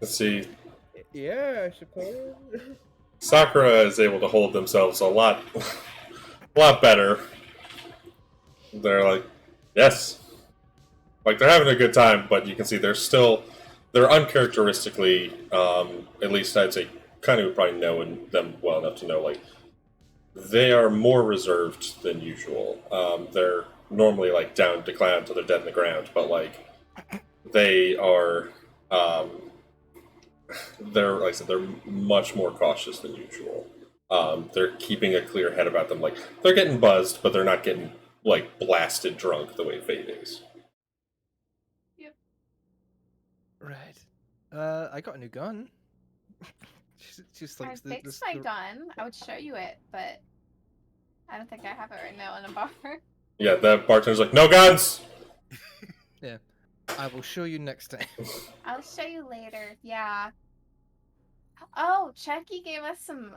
let's see. Yeah, I suppose. Sakura is able to hold themselves a lot better. They're like, yes. Like, they're having a good time, but you can see they're uncharacteristically, at least I'd say, kind of would probably know them well enough to know, like, they are more reserved than usual. They're normally, like, down to clown until they're dead in the ground, but, like, they are, they're, like I said, they're much more cautious than usual. They're keeping a clear head about them. Like, they're getting buzzed, but they're not getting like blasted drunk the way Fade is. Right. I got a new gun. She's I like fixed my gun. I would show you it, but I don't think I have it right now in a bar. Yeah, the bartender's like, no guns! Yeah. I will show you next time. I'll show you later. Yeah. Oh, Chucky gave us some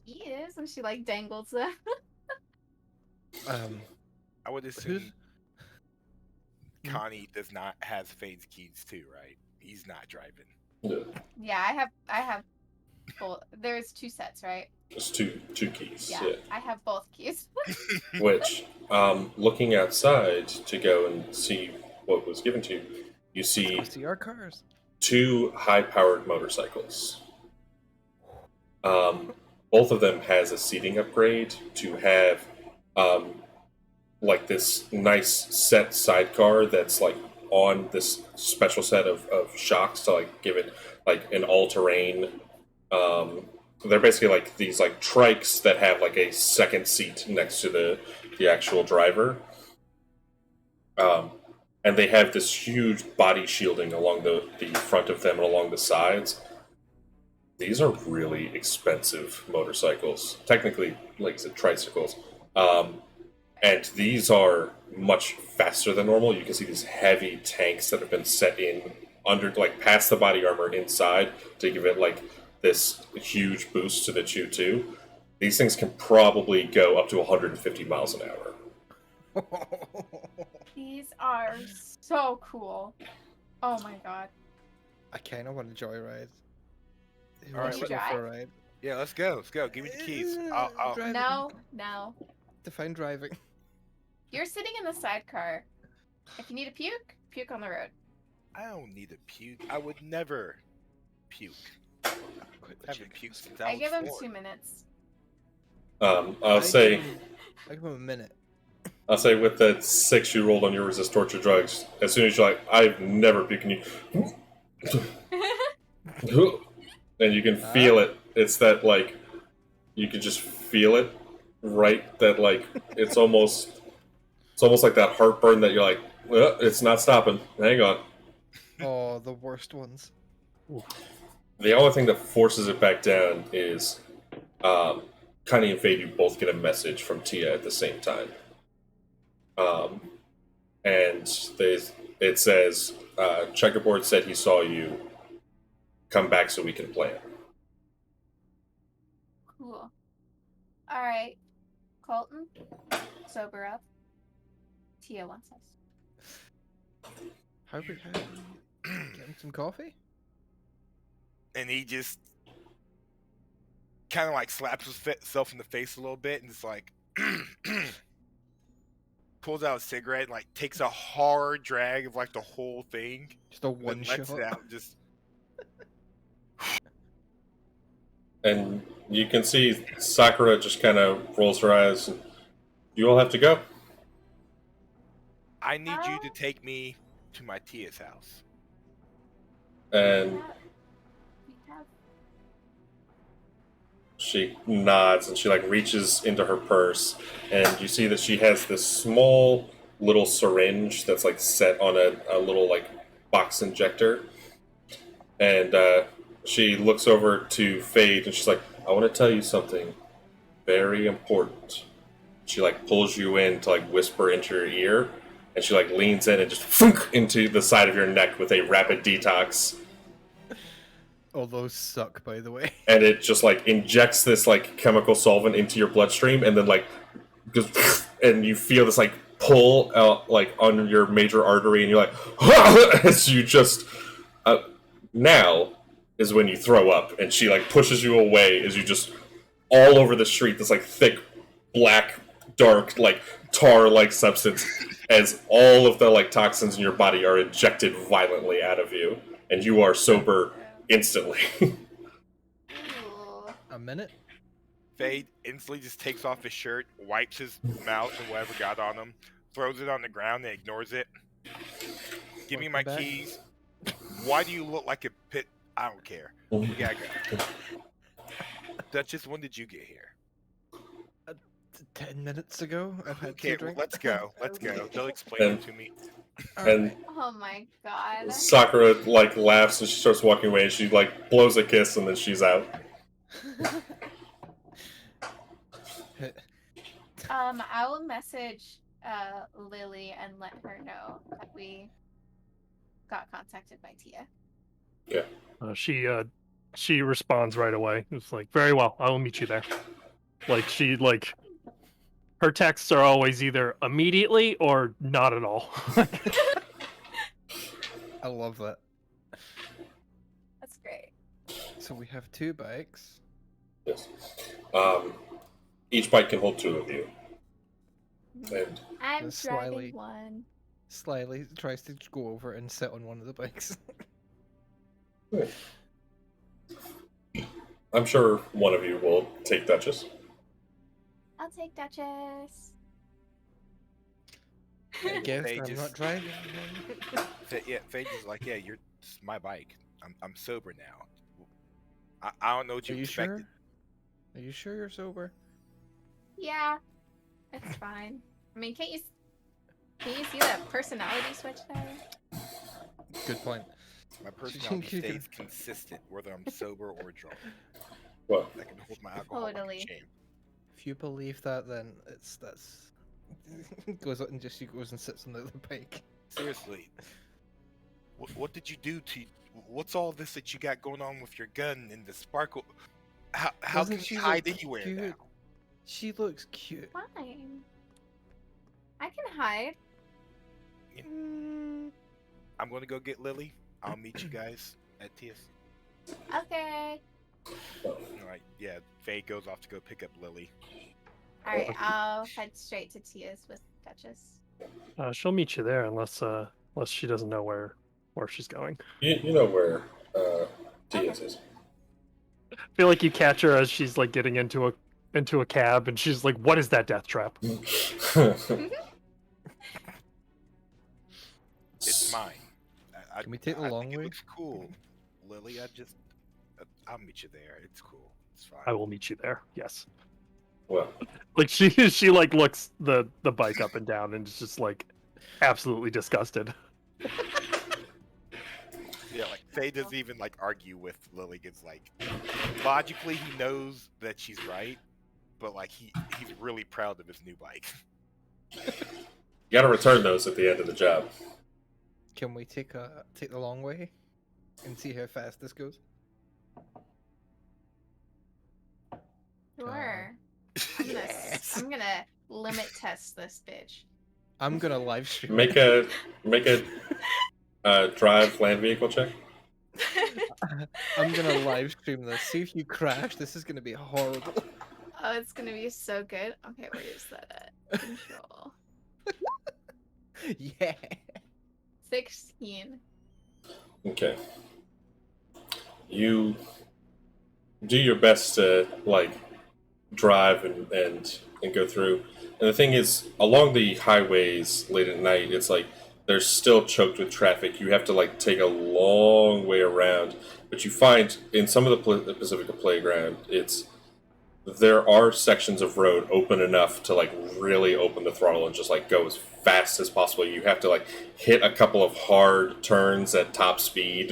keys, and she like dangles them. I would Who's assume Connie does not has Fade's keys too, right? He's not driving. Yeah, I have both. There's 2 sets, right? Just two keys. Yeah, Yeah. I have both keys. Which, looking outside to go and see what was given to you, you see Let's see our cars. 2 high-powered motorcycles. Both of them has a seating upgrade to have like this nice set sidecar that's like on this special set of shocks to like give it like an all-terrain. They're basically like these like trikes that have like a second seat next to the actual driver. And they have this huge body shielding along the front of them and along the sides. These are really expensive motorcycles. Technically, like I said, tricycles. And these are much faster than normal. You can see these heavy tanks that have been set in under, like past the body armor inside to give it like this huge boost to the Chew-2. These things can probably go up to 150 miles an hour. These are so cool. Oh my god. I kind of want to joyride. Who All wants right, to go for a ride? Yeah, let's go. Let's go. Give me the keys. I'll... Driving. No. Define driving. You're sitting in the sidecar. If you need a puke on the road. I don't need a puke. I would never puke. Quit the I haven't chicken. puked since I I was give him 4. 2 minutes. I'll say I give him a minute. with the 6 you rolled on your resist torture drugs, as soon as you're like, I've never puked, and and you can feel it. It's that like you can just feel it, right? That like it's almost like that heartburn that you're like, well, it's not stopping. Hang on. Oh, the worst ones. The only thing that forces it back down is Connie and Fade, you both get a message from Tia at the same time. And it says, Checkerboard said he saw you. Come back so we can plan. Cool. Alright. Colton, sober up. Tia wants us. How we getting some coffee? And he just kind of like slaps himself in the face a little bit and just like pulls out a cigarette and like takes a hard drag of like the whole thing. Just a And one then shot. lets it out. Just And you can see Sakura just kind of rolls her eyes. And, you all have to go. I need you to take me to my Tia's house. And We have she nods and she like reaches into her purse, and you see that she has this small little syringe that's like set on a little like box injector. And she looks over to Fade and she's like, I want to tell you something very important. She like pulls you in to like whisper into your ear, and she like leans in and just thunk into the side of your neck with a rapid detox. All those suck, by the way. And it just like injects this like chemical solvent into your bloodstream, and then like just and you feel this like pull out like on your major artery, and you're like as you just now is when you throw up, and she like pushes you away as you just all over the street this like thick black dark like tar like substance as all of the like toxins in your body are ejected violently out of you, and you are sober instantly. Ooh. A minute? Fade instantly just takes off his shirt, wipes his mouth and whatever got on him, throws it on the ground and ignores it. Give me my Welcome back. keys. Why do you look like a pit? I don't care. We gotta go. Duchess, when did you get here? 10 minutes ago. I've had Okay, two drinks. let's go. Let's go. They'll explain And- it to me. And Oh my god. Sakura like laughs and she starts walking away. And she like blows a kiss and then she's out. I will message Lily and let her know that we got contacted by Tia. She responds right away. It's like, very well, I will meet you there. Like her texts are always either immediately or not at all. I love that. That's great. So we have 2 bikes. Yes. Each bike can hold 2 of you. And I'm Just driving slyly. one. Slyly tries to go over and sit on one of the bikes. I'm sure one of you will take Duchess. I'll take Duchess. I guess They I'm just- not driving. Yeah, Faith is like, yeah, it's my bike. I'm sober now. I don't know what Are you you expected. sure? Are you sure you're sober? Yeah, it's fine. I mean, can you see that personality switch there? Good point. My personality You can- stays consistent whether I'm sober or drunk. Well, I can hold my alcohol like Totally. a champ. If you believe that, then that's goes up and just she goes and sits on the other bike. Seriously, what did you do to? What's all this that you got going on with your gun and the sparkle? How Doesn't can she you hide look anywhere cute? now? She looks cute. Fine. I can hide. Yeah. Mm, I'm gonna go get Lily. I'll meet you guys at TS. Okay. All right, yeah. Faye goes off to go pick up Lily. All right. I'll head straight to Tia's with Duchess. She'll meet you there unless she doesn't know where she's going. you know where Diaz is. I feel like you catch her as she's like getting into a cab, and she's like, "What is that death trap?" It's mine. Can we take the I long think way? It looks cool, Lily. I'll meet you there. It's cool. It's fine. I will meet you there. Yes. Well, Like she like looks the bike up and down and is just like absolutely disgusted. Yeah, like Faye doesn't even like argue with Lily. It's like logically he knows that she's right, but like he's really proud of his new bike. you gotta return those at the end of the job. Can we take the long way and see how fast this goes? Sure. I'm gonna limit test this bitch. I'm gonna live stream. Make a drive land vehicle check. I'm gonna live stream this. See if you crash. This is gonna be horrible. Oh, it's gonna be so good. Okay, where is that at? Control. Yeah. 16. Okay. You do your best to like drive and go through. And the thing is, along the highways late at night, it's like they're still choked with traffic. You have to like take a long way around. But you find in some of the Pacifica Playground, there are sections of road open enough to like really open the throttle and just like go as fast as possible. You have to like hit a couple of hard turns at top speed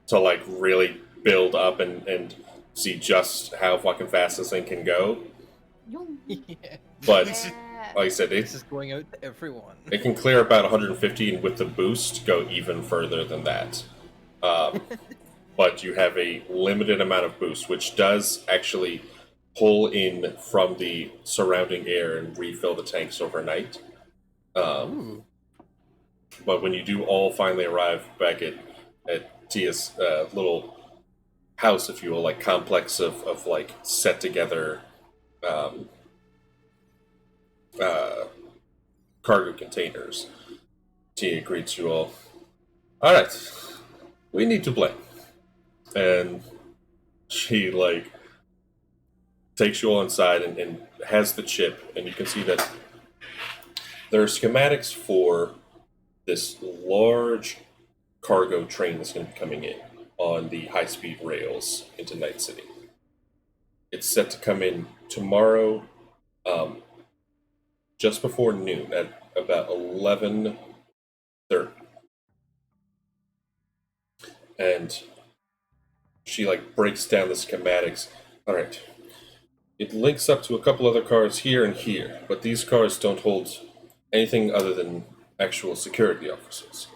to like really build up and see just how fucking fast this thing can go. Yeah. But Yeah. like I said, This is going out to everyone. it can clear about 150 and with the boost go even further than that. But you have a limited amount of boost, which does actually pull in from the surrounding air and refill the tanks overnight. Ooh. But when you do all finally arrive back at Tia's little house, if you will, like complex of like set together cargo containers, Tia greets you all. All right, we need to play. And she like takes you all inside and has the chip, and you can see that there are schematics for this large cargo train that's going to be coming in on the high-speed rails into Night City. It's set to come in tomorrow just before noon at about 11:30, and she like breaks down the schematics. All right, it links up to a couple other cars here and here, but these cars don't hold anything other than actual security officers.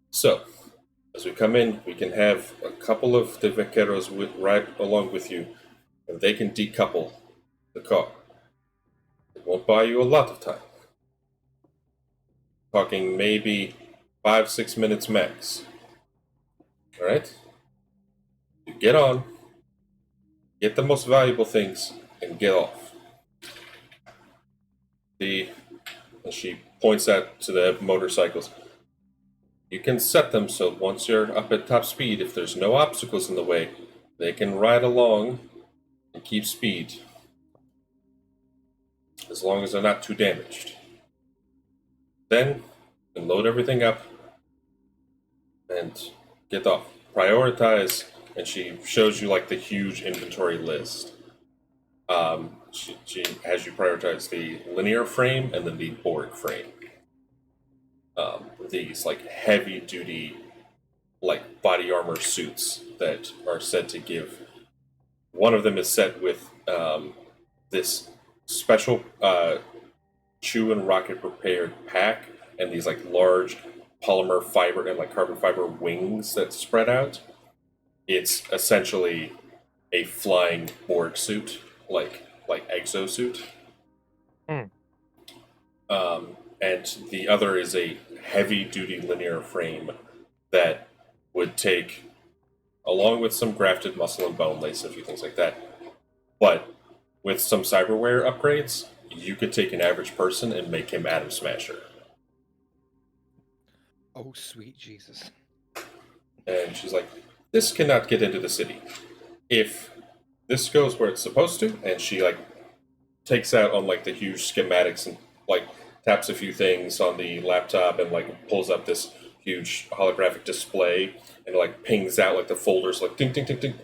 So, as we come in, we can have a couple of the vaqueros ride along with you, and they can decouple the car. It won't buy you a lot of time. Talking maybe 5-6 minutes max. Alright? You get on, get the most valuable things, and get off. And she points out to the motorcycles. You can set them so once you're up at top speed, if there's no obstacles in the way, they can ride along and keep speed. As long as they're not too damaged. Then, you can load everything up and get off. Prioritize, and she shows you like the huge inventory list. She has you prioritize the linear frame and then the board frame. These like heavy duty, like body armor suits that are said to give. One of them is set with this special chew and rocket prepared pack and these like large polymer fiber and like carbon fiber wings that spread out. It's essentially a flying Borg suit, like exosuit. And the other is a heavy-duty linear frame that would take, along with some grafted muscle and bone lace, a few things like that. But with some cyberware upgrades, you could take an average person and make him Atom Smasher. Oh, sweet Jesus. And she's like, this cannot get into the city. If this goes where it's supposed to, and she like takes out on like the huge schematics and like taps a few things on the laptop and like pulls up this huge holographic display and like pings out like the folders like ding ding ding ding.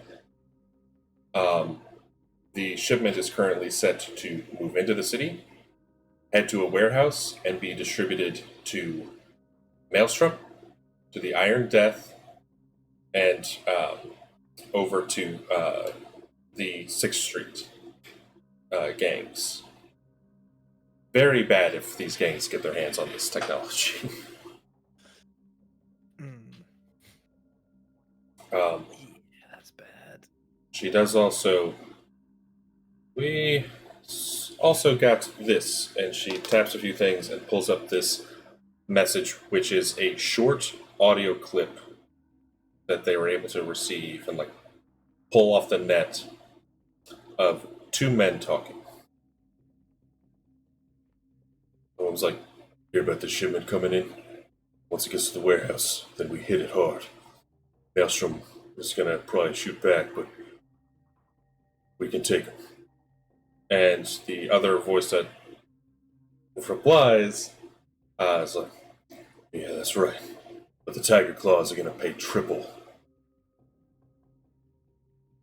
The shipment is currently set to move into the city, head to a warehouse, and be distributed to Maelstrom, to the Iron Death, and over to the 6th Street gangs. Very bad if these gangs get their hands on this technology. Yeah, that's bad. She does also... We also got this, and she taps a few things and pulls up this message, which is a short audio clip that they were able to receive and like pull off the net of two men talking. One was like, hear about the shipment coming in? Once it gets to the warehouse, then we hit it hard. Maelstrom is gonna probably shoot back, but we can take him. And the other voice that replies is like, yeah, that's right. But the Tiger Claws are gonna pay triple.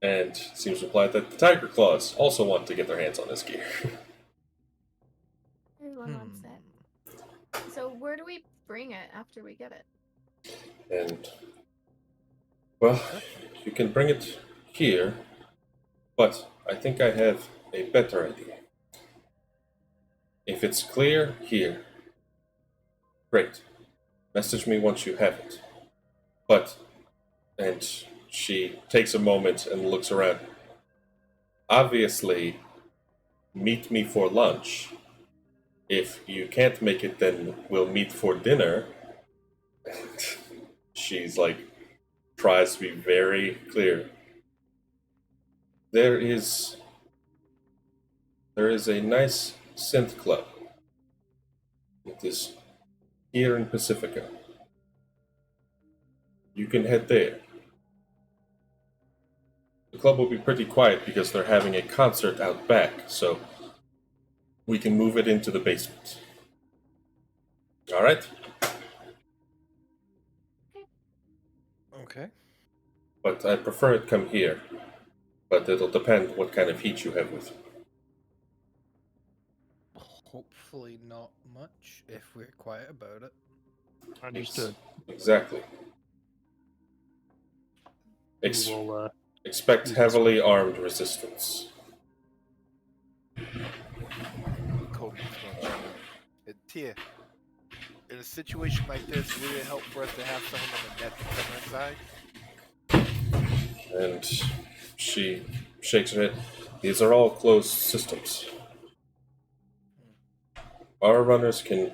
And seems to imply that the Tiger Claws also want to get their hands on this gear. Everyone wants it. So where do we bring it after we get it? And, well, you can bring it here, but I think I have a better idea. If it's clear here, great. Message me once you have it. But, and she takes a moment and looks around. Obviously, meet me for lunch. If you can't make it, then we'll meet for dinner. She's like, tries to be very clear. There is a nice synth club. It is here in Pacifica. You can head there. The club will be pretty quiet because they're having a concert out back, so we can move it into the basement. Alright? Okay. But I prefer it come here. But it'll depend what kind of heat you have with you. Hopefully not much if we're quiet about it. Understood. Exactly. We will. Expect use heavily armed resistance. Colton's gonna chime in. Tia, in a situation like this, would it help for us to have someone on the net to come inside? And she shakes her head. These are all closed systems. Our runners can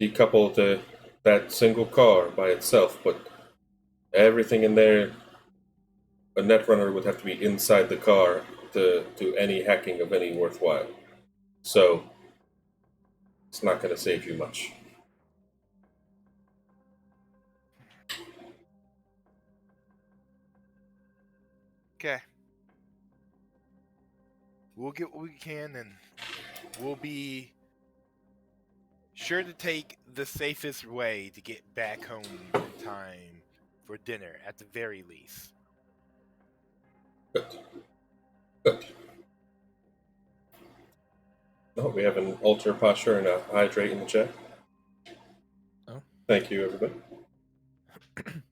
decouple that single car by itself, but everything in there, a net runner would have to be inside the car to do any hacking of any worthwhile. So, it's not going to save you much. Okay. We'll get what we can, and we'll be sure to take the safest way to get back home in time for dinner, at the very least. Good. Good. Oh, we have an altar posture and a hydrate in the chat. Oh. Thank you, everybody.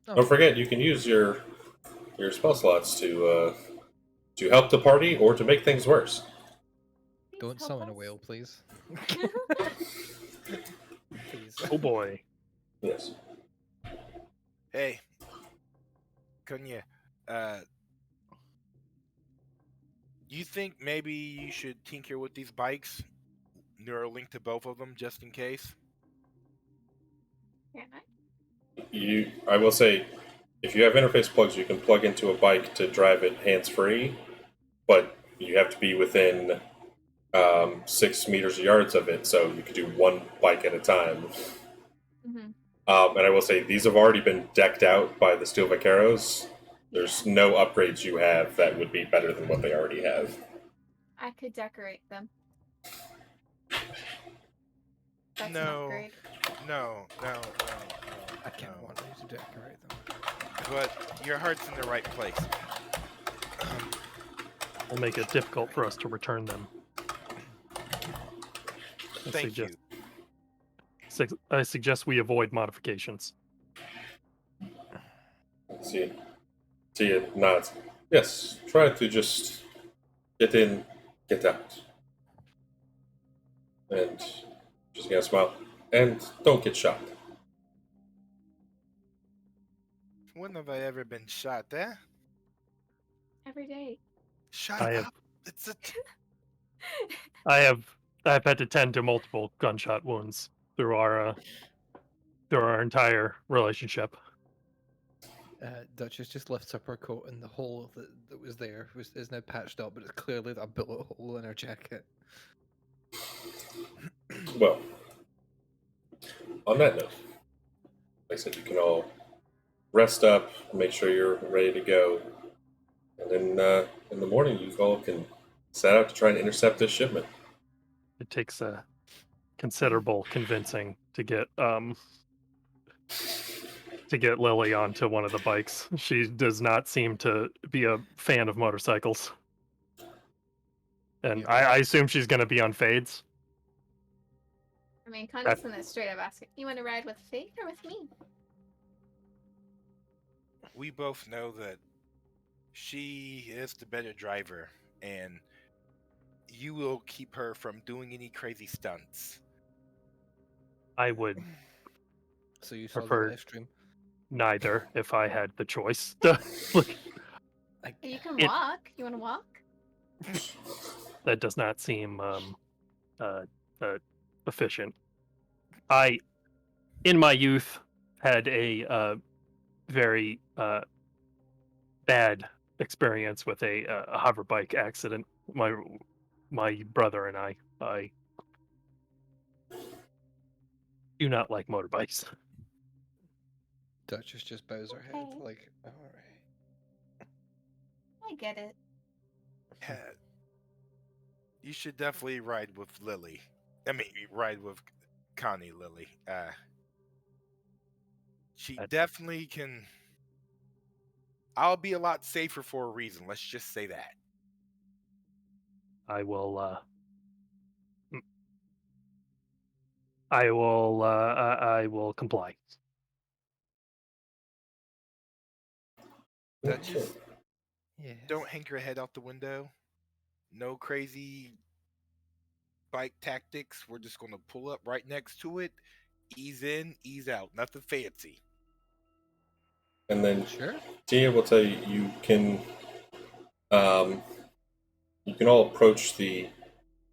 Oh, Don't forget, you can use your spell slots to help the party or to make things worse. Please don't help summon a us. whale, please. Please. Oh boy. Yes. Hey, Kunya, you think maybe you should tinker with these bikes? Neuralink to both of them, just in case? Can I? I will say, if you have interface plugs, you can plug into a bike to drive it hands-free, but you have to be within 6 meters or yards of it, so you could do one bike at a time. Mm-hmm. And I will say, these have already been decked out by the Steel Vaqueros. There's no upgrades you have that would be better than what they already have. I could decorate them. That's an No. upgrade. No. I can't want you to decorate them. But your heart's in the right place. Will make it difficult for us to return them. Thank you. I suggest we avoid modifications. See, Tia nods. Yes, try to just get in, get out. And she's gonna smile. And don't get shot. When have I ever been shot, eh? Every day. Shut I up. have- It's a... I've had to tend to multiple gunshot wounds through our entire relationship. Duchess just lifts up her coat, and the hole that was there is now patched up, but it's clearly a bullet hole in her jacket. Well, on that note, like I said, you can all rest up, make sure you're ready to go, and then in the morning you all can set out to try and intercept this shipment. It takes a considerable convincing to get Lily onto one of the bikes. She does not seem to be a fan of motorcycles. And Yeah. I assume she's going to be on fades. I mean, Connie's gonna straight up ask, you want to ride with Faith or with me? We both know that she is the better driver, and you will keep her from doing any crazy stunts. I would So you saw the Preferred. live stream. neither if I had the choice. Look, You can It- walk. You want to walk? that does not seem efficient. In my youth, had a very bad experience with a hover bike accident. My brother and I do not like motorbikes. Duchess just bows her head, Okay. like, alright. I get it. Yeah. You should definitely ride with Lily. I mean, ride with Connie, Lily. She That's- definitely can. I'll be a lot safer for a reason. Let's just say that. I will I will comply. Duchess, Yes. don't hang your head out the window. No crazy bike tactics. We're just going to pull up right next to it, ease in, ease out. Nothing fancy. And then Sure. Tia will tell you um, you can all approach the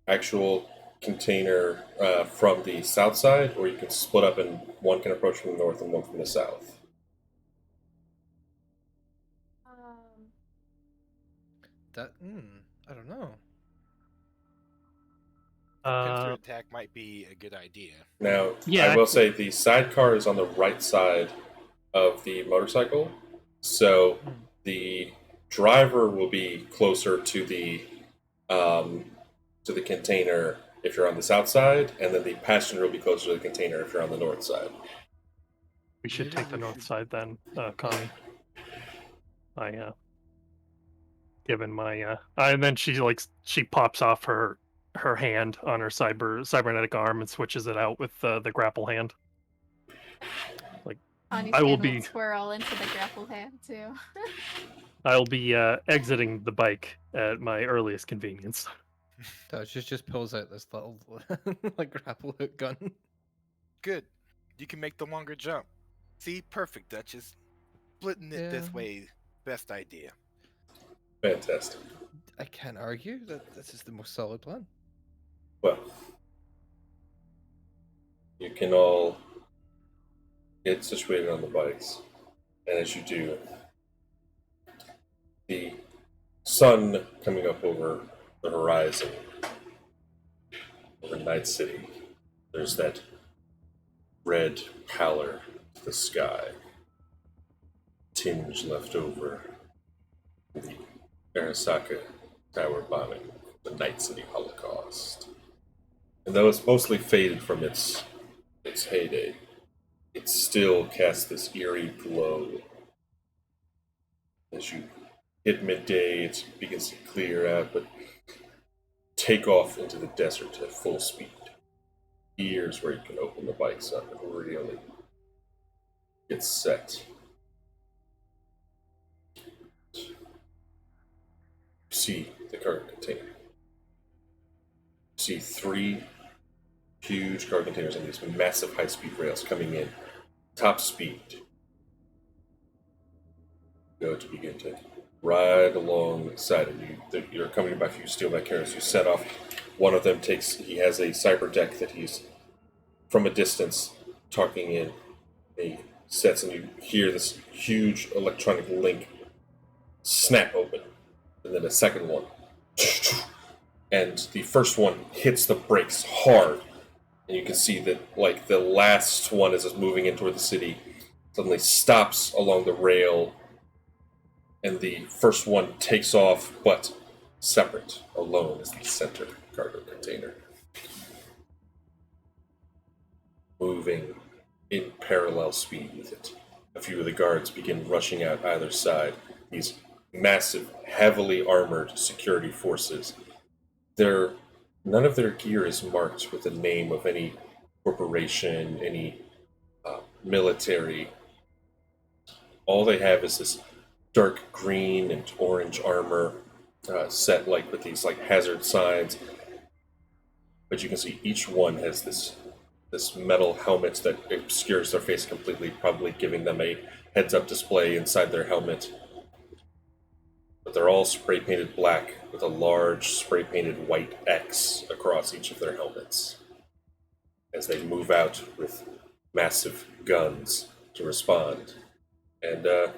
actual container from the south side, or you can split up and one can approach from the north and one from the south. That. I don't know. A pincer Uh, attack might be a good idea. Now, Yeah, I will say the sidecar is on the right side of the motorcycle, so Hmm. the driver will be closer to the container if you're on the south side, and then the passenger will be closer to the container if you're on the north side. we should Maybe take the we north should- side then, Connie. Given my and then she pops off her hand on her cybernetic arm and switches it out with the grapple hand. Connie's I will hand be- will twirl into the grapple hand too. I'll be exiting the bike at my earliest convenience. Dutch just pulls out this little like grapple hook gun. Good. You can make the longer jump. See, perfect, Duchess. Splitting it this Yeah. way, best idea. Fantastic. I can't argue that this is the most solid plan. Well, you can all get situated on the bikes, and as you do, the sun coming up over the horizon over Night City, there's that red pallor to the sky, tinge left over from the Arasaka Tower bombing, the Night City Holocaust. And though it's mostly faded from its heyday, it still casts this eerie glow. As you hit midday, it begins to clear out, but take off into the desert at full speed. Here's where you can open the bikes up and really get set. See the cargo container. See 3 huge cargo containers on these massive high-speed rails coming in, top speed. Go to begin to ride alongside of you. You're coming by a few steelback carriers. You set off. One of them he has a cyber deck that he's from a distance talking in. He sets, and you hear this huge electronic link snap open, and then a second one. And the first one hits the brakes hard, and you can see that like the last one as it's moving in toward the city suddenly stops along the rail, and the first one takes off, but separate, alone as the center cargo container. Moving in parallel speed with it. A few of the guards begin rushing out either side. These massive, heavily armored security forces. None of their gear is marked with the name of any corporation, any military. All they have is this dark green and orange armor set like with these like hazard signs. But you can see each one has this metal helmet that obscures their face completely, probably giving them a heads-up display inside their helmet. But they're all spray-painted black with a large spray-painted white X across each of their helmets as they move out with massive guns to respond. And I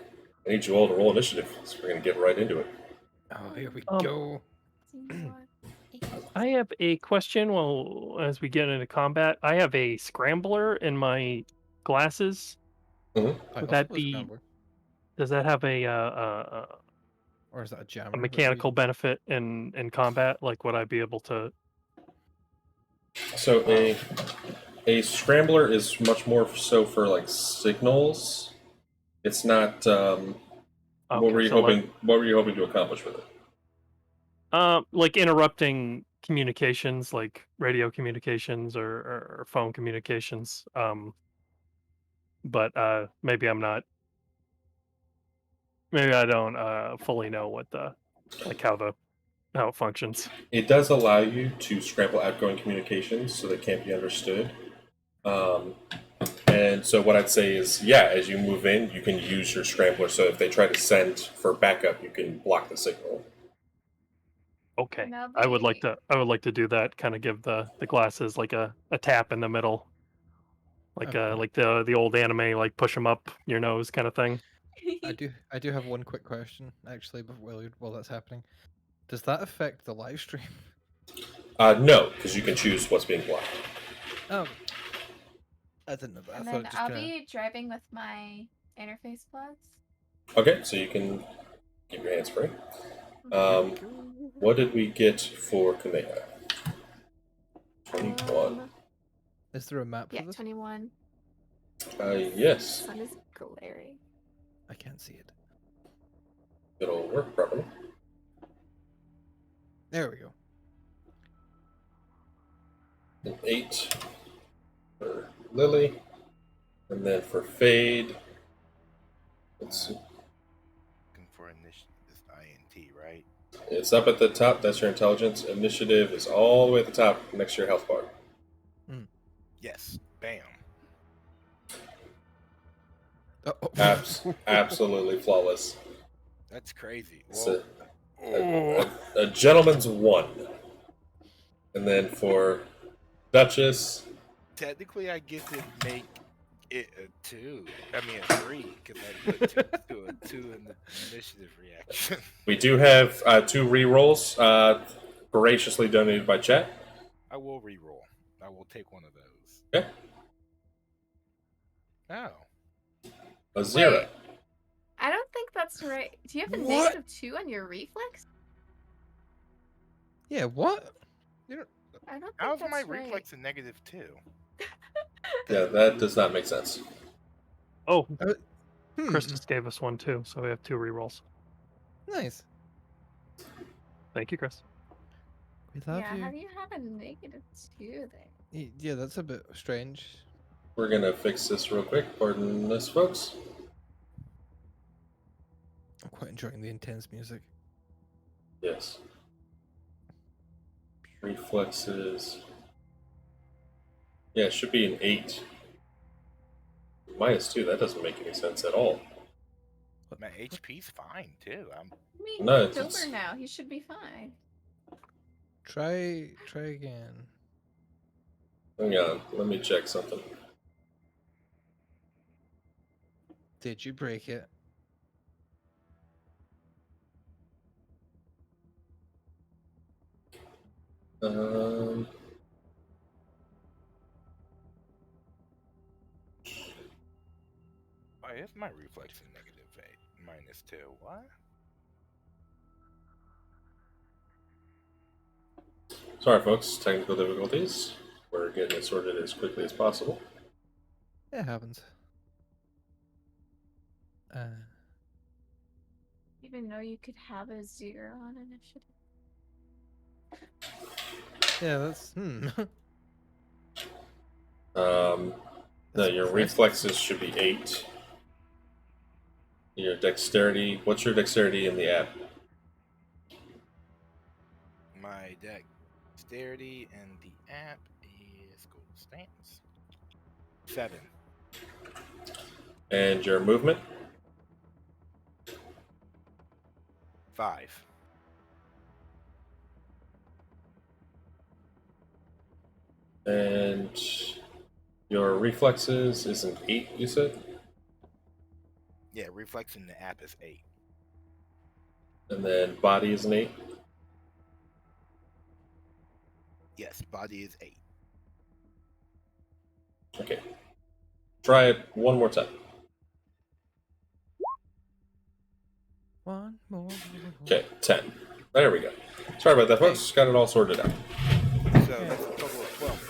need you all to roll initiative, so we're going to get right into it. Oh, here we Um, go. I have a question. Well, as we get into combat, I have a scrambler in my glasses. I Would also that have a be? scrambler. Does that have Or is that a jammer? a What are we mechanical using? benefit in combat? Like, would I be able to? So a scrambler is much more so for like signals. It's not. What were Okay, you so hoping? What were you hoping to accomplish with it? like interrupting communications, like radio communications or phone communications. But maybe I'm not. Maybe I don't fully know what how it functions. It does allow you to scramble outgoing communications so they can't be understood. And so what I'd say is, yeah, as you move in, you can use your scrambler. So if they try to send for backup, you can block the signal. Okay, Now I would like the- to do that. Kind of give the glasses like a tap in the middle, like Okay. like the old anime, like push them up your nose kind of thing. I do have one quick question actually, while that's happening. Does that affect the live stream? No, because you can choose what's being blocked. Oh, I didn't know that. I And thought then it just I'll kinda... be driving with my interface plugs. Okay, so you can keep your hands free. Mm-hmm. What did we get for Kamea? 21. Is there a map Yeah, for this? 21. Yes, Sun is glaring. I can't see it. it'll work properly. There we go. An 8 for Lily. And then for Fade, let's see. Looking for initiative is INT, right? It's up at the top. That's your intelligence. Initiative is all the way at the top next to your health bar. Yes. Bam. Oh. Absolutely flawless. That's crazy. It's Well, a gentleman's 1. And then for Duchess, technically, I get to make it a 2. I mean a 3, because I put 2 to a 2 in the initiative reaction. we do have 2 rerolls graciously donated by chat. I will re-roll. I will take one of those. Okay. Oh. A 0. Wait. I don't think that's right. Do you have a What? -2 on your reflex? Yeah, what? I don't think How's that's my right. reflex a -2? Yeah, that does not make sense. Oh, Hmm. Chris just gave us one too, so we have 2 rerolls. Nice. Thank you, Chris. We love Yeah, you. how do you have a -2 there? Yeah, that's a bit strange. We're going to fix this real quick. Pardon this, folks. I'm quite enjoying the intense music. Yes. Reflexes. Yeah, it should be an 8. -2, that doesn't make any sense at all. My HP's fine too. I mean, No, he's it's- sober now. He should be fine. Try again. Hang on, let me check something. Did you break it? Why is my reflex a -8? -2. What? Sorry, folks, technical difficulties. We're getting it sorted as quickly as possible. It happens. Even though you could have a 0 on initiative. Yeah, that's No, That's your impressive. reflexes should be 8. Your dexterity. What's your dexterity in the app? My dexterity in the app is gold stance 7. And your movement? 5. And your reflexes is an 8, you said? Yeah, reflex in the app is 8. And then body is an 8? Yes, body is 8. Okay. Try it one more time. One more. Okay, 10. There we go. Sorry about that, folks. Got it all sorted out. So that's a total of 12.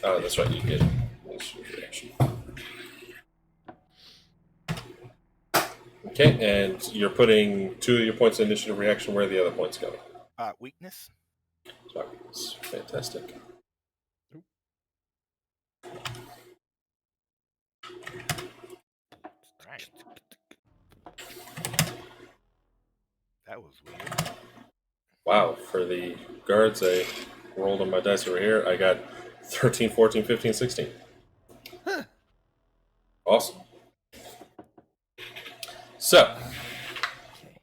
Oh, that's right, you get initiative reaction. Okay, and you're putting 2 of your points of initiative reaction. Where are the other points going? Weakness. It's fantastic. Right. That was weird. Wow, for the guards, I rolled on my dice over here. I got 13, 14, 15, 16. Huh. Awesome. So, Okay.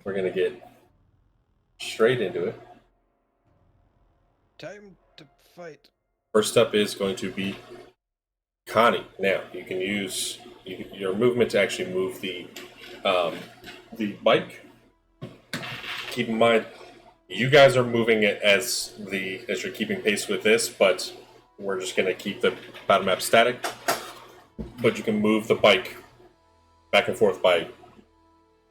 we're going to get straight into it. Time to fight. First up is going to be Connie. Now, you can use your movement to actually move the bike. Keep in mind, you guys are moving it as you're keeping pace with this, but we're just going to keep the battle map static. But you can move the bike back and forth by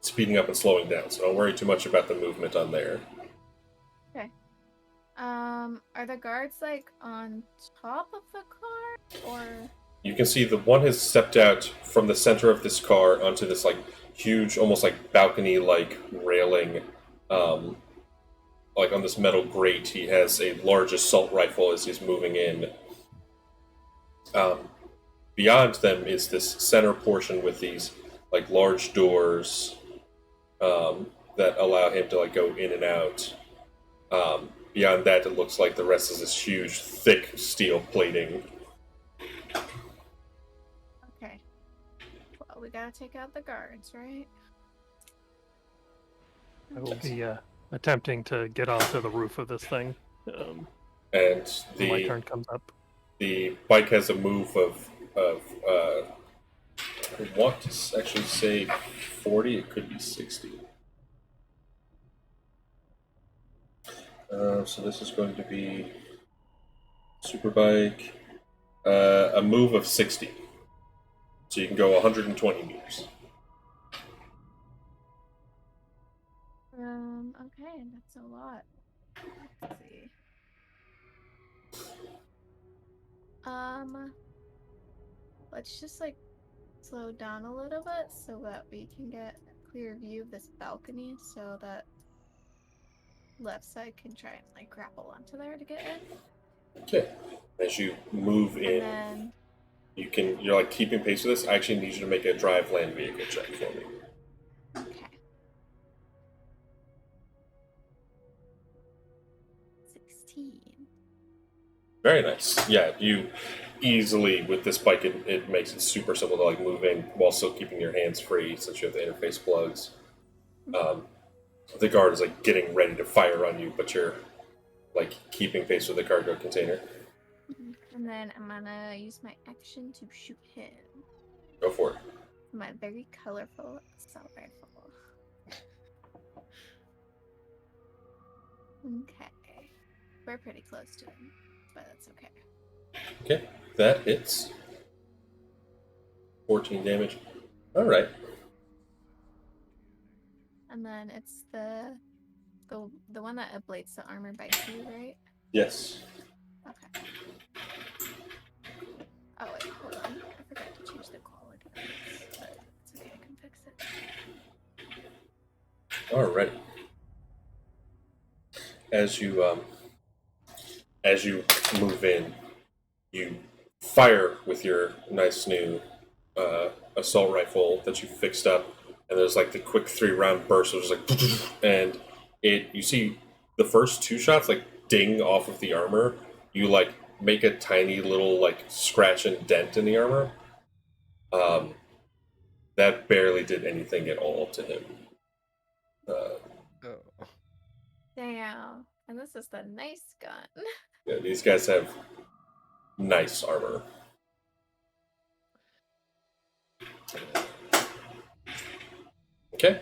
speeding up and slowing down. So don't worry too much about the movement on there. Okay. Are the guards like on top of the car, or? You can see the one has stepped out from the center of this car onto this like huge, almost like balcony-like railing, like on this metal grate. He has a large assault rifle as he's moving in. Beyond them is this center portion with these like large doors that allow him to like go in and out. Beyond that, it looks like the rest is this huge, thick steel plating. Okay. Well, we gotta take out the guards, right? I will be attempting to get onto the roof of this thing And when my turn comes up. the bike has a move of I want to actually say 40. It could be 60. So this is going to be Superbike, a move of 60. So you can go 120 meters. Okay, that's a lot. Let's see. Let's just like slow down a little bit so that we can get a clear view of this balcony so that left side can try and like grapple onto there to get in. Okay. As you move in, And then you're like keeping pace with this. I actually need you to make a drive land vehicle check for me. okay. 16. Very nice. Yeah, you easily, with this bike, it makes it super simple to like move in while still keeping your hands free since you have the interface plugs. The guard is like getting ready to fire on you, but you're like keeping pace with the cargo container. And then I'm gonna use my action to shoot him. Go for it. My very colorful assault rifle. Okay. We're pretty close to him, but that's okay. Okay, that hits. 14 damage. All right. And then it's the one that ablates the armor by 2, right? Yes. Okay. Oh wait, hold on. I forgot to change the quality of this, but it's okay, I can fix it. All right. As you move in, you fire with your nice new assault rifle that you fixed up, and there's like the quick 3-round burst, which is like, and you see the first 2 shots like ding off of the armor. You like make a tiny little like scratch and dent in the armor. That barely did anything at all to him. Oh. Damn. And this is the nice gun. Yeah, these guys have nice armor. Okay.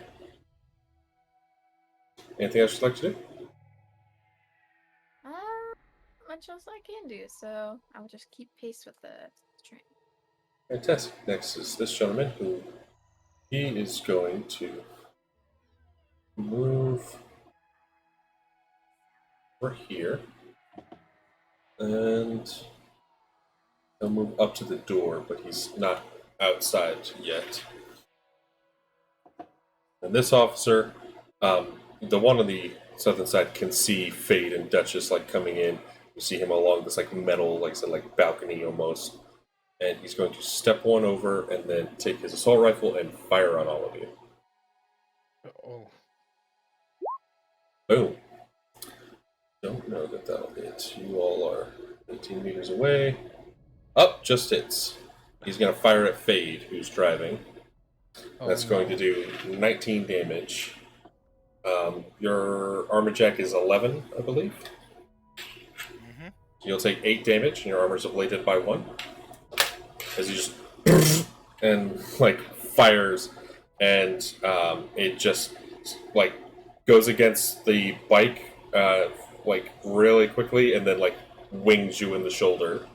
Anything else you'd like to do? Much else I can do, so I'll just keep pace with the train. Fantastic. Next is this gentleman who he is going to move over here. And he'll move up to the door, but he's not outside yet. And this officer, the one on the southern side can see Fade and Duchess like coming in. You see him along this like metal, like I said, like balcony almost. And he's going to step one over and then take his assault rifle and fire on all of you. Oh. Boom. Don't know that that'll hit. You all are 18 meters away. Up, just hits. He's going to fire at Fade, who's driving. That's going to do 19 damage. Your armor check is 11, I believe. Mm-hmm. You'll take 8 damage, and your armor's ablated by 1. As he just and like fires, and it just like goes against the bike like really quickly, and then like wings you in the shoulder.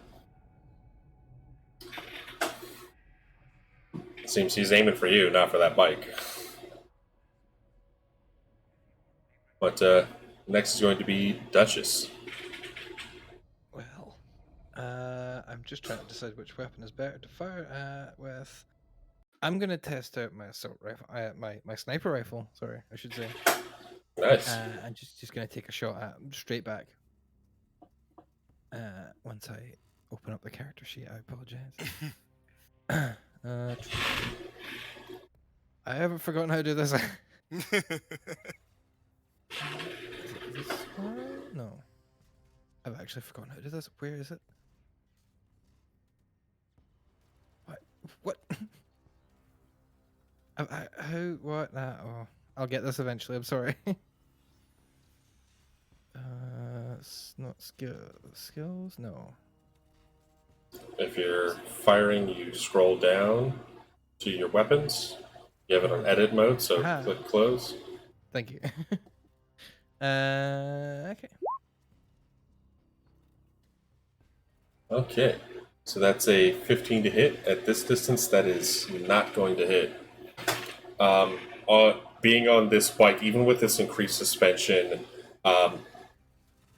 Seems he's aiming for you, not for that bike. But next is going to be Duchess. Well, I'm just trying to decide which weapon is better to fire with. I'm gonna test out my assault rifle, my sniper rifle. Sorry, I should say. Nice. I'm just gonna take a shot at him straight back. Once I open up the character sheet, I apologize. I haven't forgotten how to do this. Is it this one? No. I've actually forgotten how to do this. Where is it? What? What? How? What? Oh, I'll get this eventually. I'm sorry. It's not skills. No. If you're firing, you scroll down to your weapons. You have it on edit mode, so click close. Thank you. Okay. Okay, so that's a 15 to hit. At this distance, that is not going to hit. Being on this bike, even with this increased suspension,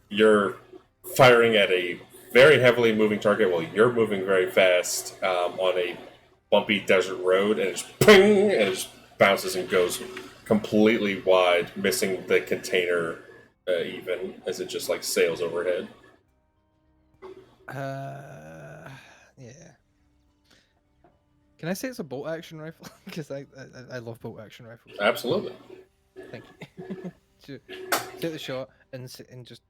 you're firing at a very heavily moving target while you're moving very fast on a bumpy desert road, and it's ping, and it just bounces and goes completely wide, missing the container even as it just like sails overhead. Yeah. Can I say it's a bolt action rifle? Because I love bolt action rifles. Absolutely. Thank you. So, take the shot and just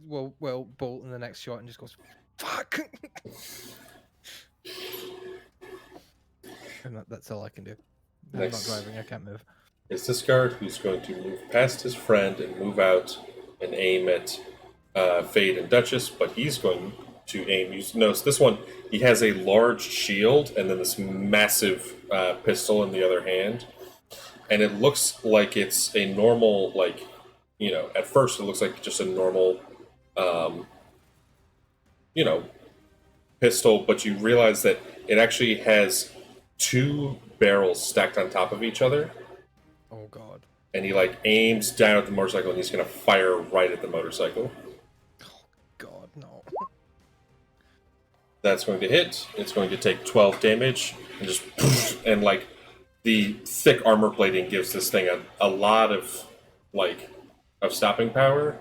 well bolt in the next shot and just goes fuck. And that's all I can do. Next. I'm not driving. I can't move. It's this guard who's going to move past his friend and move out and aim at Fade and Duchess, but he's going to aim. You notice this one, he has a large shield and then this massive pistol in the other hand. And it looks like it's a normal, like, you know, at first it looks like just a normal, you know, pistol, but you realize that it actually has 2 barrels stacked on top of each other. Oh god. And he like aims down at the motorcycle and he's gonna fire right at the motorcycle. Oh god, no. That's going to hit. It's going to take 12 damage and just and like the thick armor plating gives this thing a lot of like of stopping power.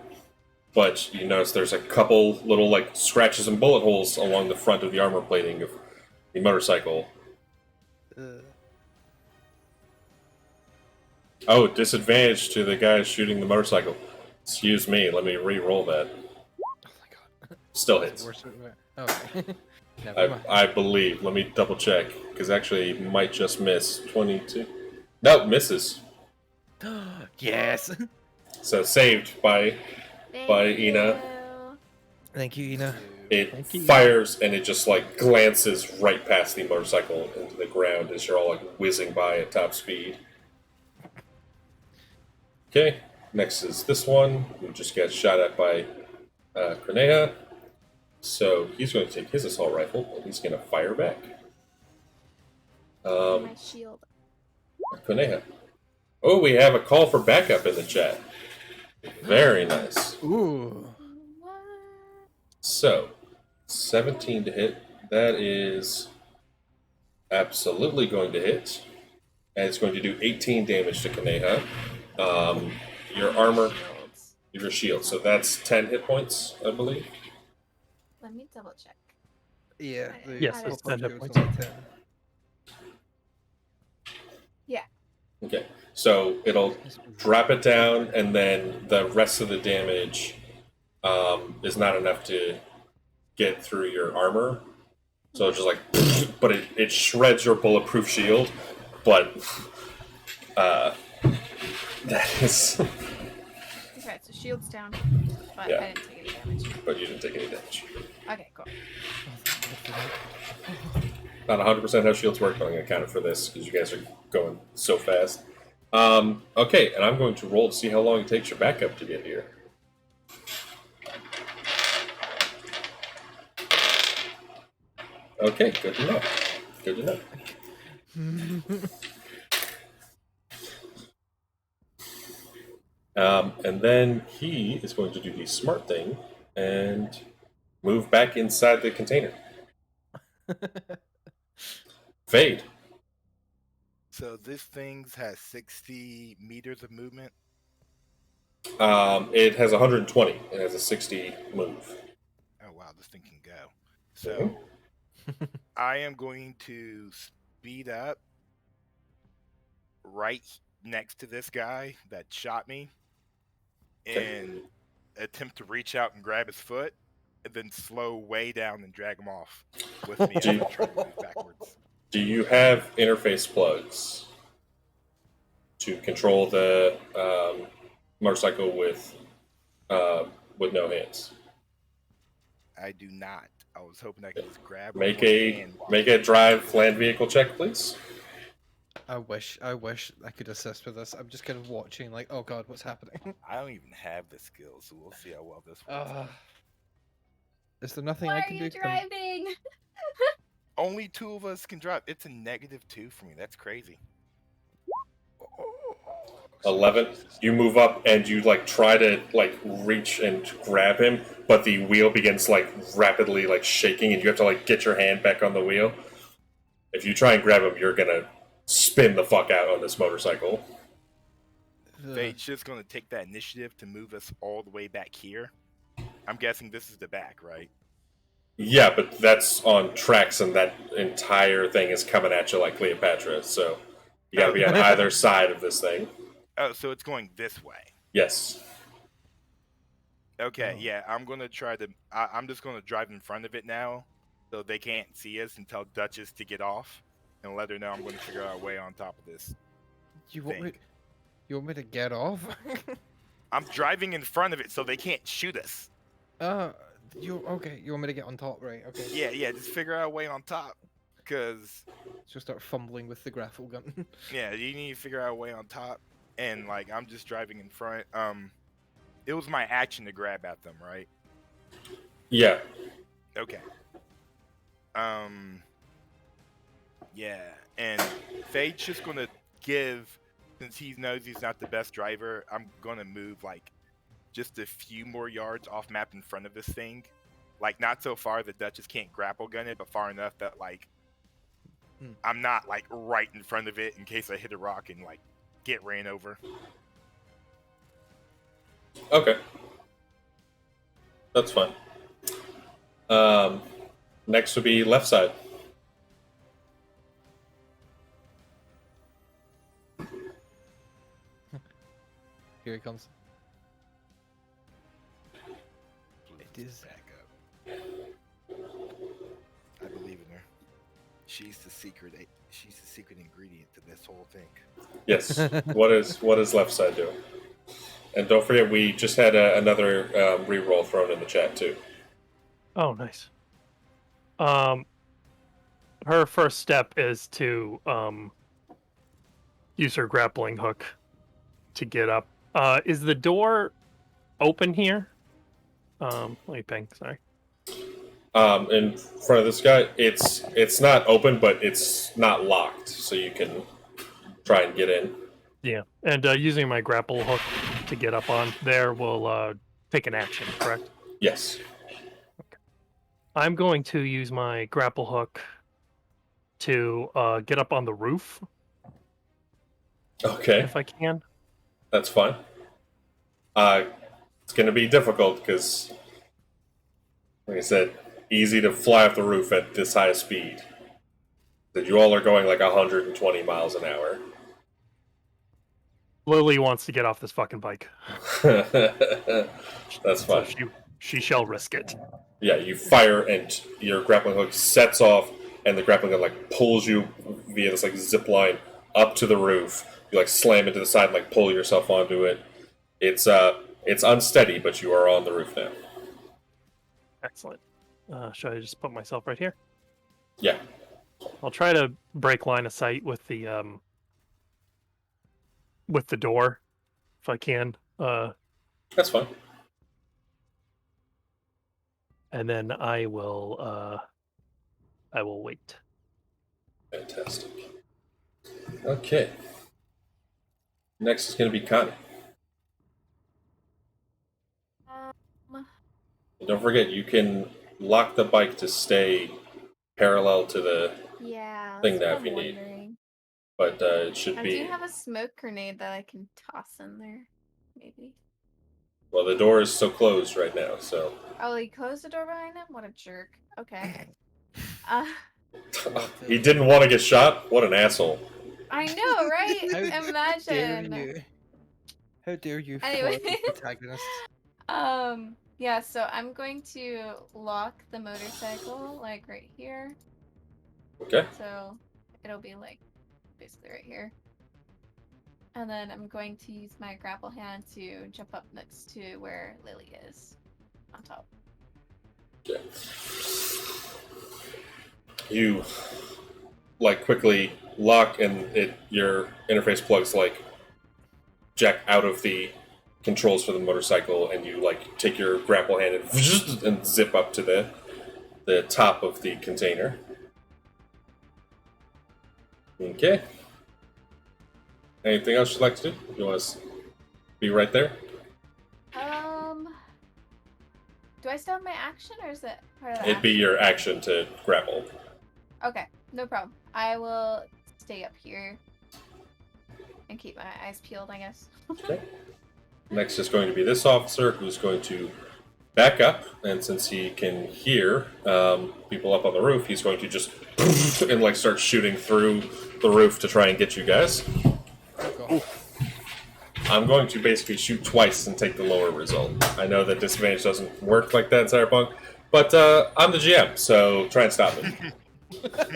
But you notice there's a couple little like scratches and bullet holes along the front of the armor plating of the motorcycle. Oh, disadvantage to the guy shooting the motorcycle. Excuse me, let me re-roll that. Oh my god. Still hits. Okay. Never mind. I believe. Let me double check, because actually he might just miss. 22. Nope, misses. Yes. So saved by Thank Ina. you. Thank you, Ina. It Thank you. fires and it just like glances right past the motorcycle into the ground as you're all like whizzing by at top speed. Okay, next is this one, who just got shot at by Corneja. So he's going to take his assault rifle and he's going to fire back. My shield. Corneja. Oh, we have a call for backup in the chat. Very nice. Ooh. What? So, 17 to hit. That is absolutely going to hit. And it's going to do 18 damage to Kaneha. Your armor... Your shield. So that's 10 hit points, I believe. Let me double check. Yeah. The Yes, it's pop-up 10 hit shield's points. only 10. Okay. So it'll drop it down, and then the rest of the damage is not enough to get through your armor. So it's just like, but it shreds your bulletproof shield. But that is, Okay, so shield's down, but Yeah. I didn't take any damage. but you didn't take any damage. Okay, cool. Not 100% how shields work, but I'm going to count it for this because you guys are going so fast. Okay, and I'm going to roll to see how long it takes your backup to get here. Okay, good to know. Good to know. And then he is going to do the smart thing and move back inside the container. Fade. So this thing has 60 meters of movement. It has 120. It has a 60 move. Oh wow, this thing can go. So I am going to speed up right next to this guy that shot me and attempt to reach out and grab his foot, and then slow way down and drag him off with me as I try to move backwards. Do you have interface plugs to control the motorcycle with no hands? I do not. I was hoping I could just grab Make one a hand while- make a drive land vehicle check, please. I wish I could assist with this. I'm just kind of watching, like, oh god, what's happening? I don't even have the skills, so we'll see how well this works. Is there nothing Why I are can you do? driving? Only 2 of us can drive. It's a -2 for me. That's crazy. 11. You move up and you like try to like reach and grab him, but the wheel begins like rapidly like shaking, and you have to like get your hand back on the wheel. If you try and grab him, you're gonna spin the fuck out on this motorcycle. Fate's just going to take that initiative to move us all the way back here. I'm guessing this is the back, right? Yeah, but that's on tracks, and that entire thing is coming at you like Cleopatra. So you gotta be on either side of this thing. Oh, so it's going this way. Yes. Okay, Oh. yeah, I'm going to try to... I'm just going to drive in front of it now, so they can't see us, and tell Duchess to get off, and let her know I'm going to figure out a way on top of this. You want me? thing. You want me to get off? I'm driving in front of it so they can't shoot us. You okay? You want me to get on top, right? Okay. Yeah, just figure out a way on top. Because, Just start fumbling with the grapple gun. yeah, you need to figure out a way on top. And, like, I'm just driving in front. It was my action to grab at them, right? Yeah. Okay. Yeah, and Fade's just gonna give, since he knows he's not the best driver, I'm gonna move like just a few more yards off map in front of this thing. Like not so far that Duchess can't grapple gun it, but far enough that like I'm not like right in front of it in case I hit a rock and like get ran over. Okay. That's fine. Next would be left side. Here he comes. It is. Back up. I believe in her. She's the secret. She's the secret ingredient to this whole thing. Yes. What is left side doing? And don't forget, we just had another reroll thrown in the chat too. Oh, nice. Her first step is to use her grappling hook to get up. Is the door open here? Let me ping. Sorry. In front of this guy, it's not open, but it's not locked, so you can try and get in. Yeah, and using my grapple hook to get up on there will take an action, correct? Yes. I'm going to use my grapple hook to get up on the roof Okay, if I can. that's fine. It's It's going to be difficult because, like I said, easy to fly off the roof at this high speed. That you all are going like 120 miles an hour. Lily wants to get off this fucking bike. That's So fine. she shall risk it. Yeah, you fire and your grappling hook sets off, and the grappling hook like pulls you via this like zip line up to the roof. You like slam into the side and like pull yourself onto it. It's unsteady, but you are on the roof now. Excellent. Should I just put myself right here? Yeah. I'll try to break line of sight with the door if I can. That's fine. And then I will wait. Fantastic. Okay. Next is going to be Connie. And don't forget, you can lock the bike to stay parallel to the Yeah. thing that's now what if you I'm need. wondering. But it should I be... do have a smoke grenade that I can toss in there. Maybe. Well, the door is still closed right now, so... Oh, he closed the door behind him? What a jerk. Okay. He didn't want to get shot? What an asshole. I know, right? How Imagine. dare you? How dare you? Anyway. Anyway. Protagonist. Yeah, so I'm going to lock the motorcycle, like, right here. Okay. So, it'll be, like, basically right here. And then I'm going to use my grapple hand to jump up next to where Lily is. On top. Okay. You, like, quickly lock and your interface plugs, like, jack out of the controls for the motorcycle, and you like take your grapple hand and zip up to the top of the container. Okay. Anything else you'd like to do? You want to be right there? Do I still have my action, or is it part of the It'd be action? your action to grapple. Okay, no problem. I will stay up here and keep my eyes peeled, I guess. Okay. Next is going to be this officer, who's going to back up, and since he can hear people up on the roof, he's going to just and like start shooting through the roof to try and get you guys. Go. I'm going to basically shoot twice and take the lower result. I know that disadvantage doesn't work like that in Cyberpunk, but I'm the GM, so try and stop him.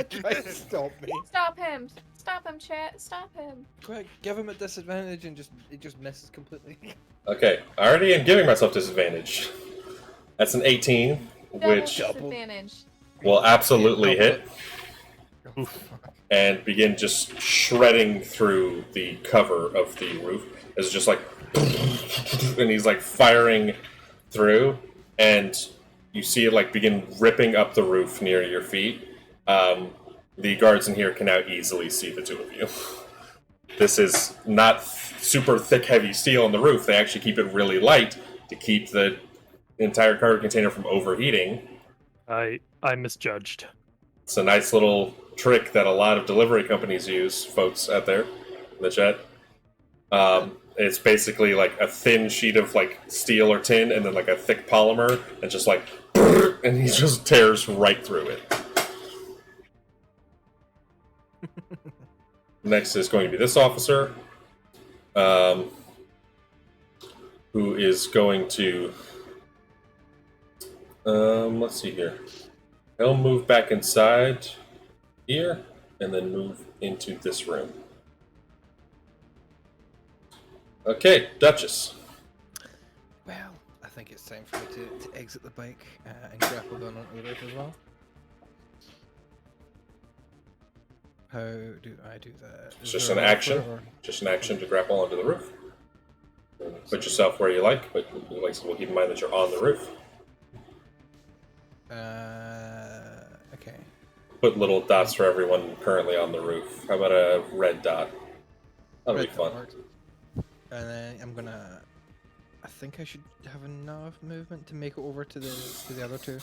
Try to stop me. Stop him! Stop him, chat! Stop him! Quick, give him a disadvantage and it just misses completely. Okay, I already am giving myself disadvantage. That's an 18, Double which disadvantage. will absolutely hit, Oh, fuck. and begin just shredding through the cover of the roof. It's just like, and he's like firing through, and you see it like begin ripping up the roof near your feet. The guards in here can now easily see the two of you. This is not super thick, heavy steel on the roof. They actually keep it really light to keep the entire cargo container from overheating. I misjudged. It's a nice little trick that a lot of delivery companies use, folks out there in the chat. It's basically like a thin sheet of like steel or tin, and then like a thick polymer, and just like, and he just tears right through it. Next is going to be this officer, who is going to, let's see here. He'll move back inside here, and then move into this room. Okay, Duchess. Well, I think it's time for me to exit the bike and grapple down onto the roof as well. How do I do that? It's Is just there an a action. buffer, or- Just an action to grapple onto the roof. Put yourself where you like, but like, so we'll keep in mind that you're on the roof. Okay. Put little dots for everyone currently on the roof. How about a red dot? That'll be Red fun. dot works. And then I'm gonna. I think I should have enough movement to make it over to the other two.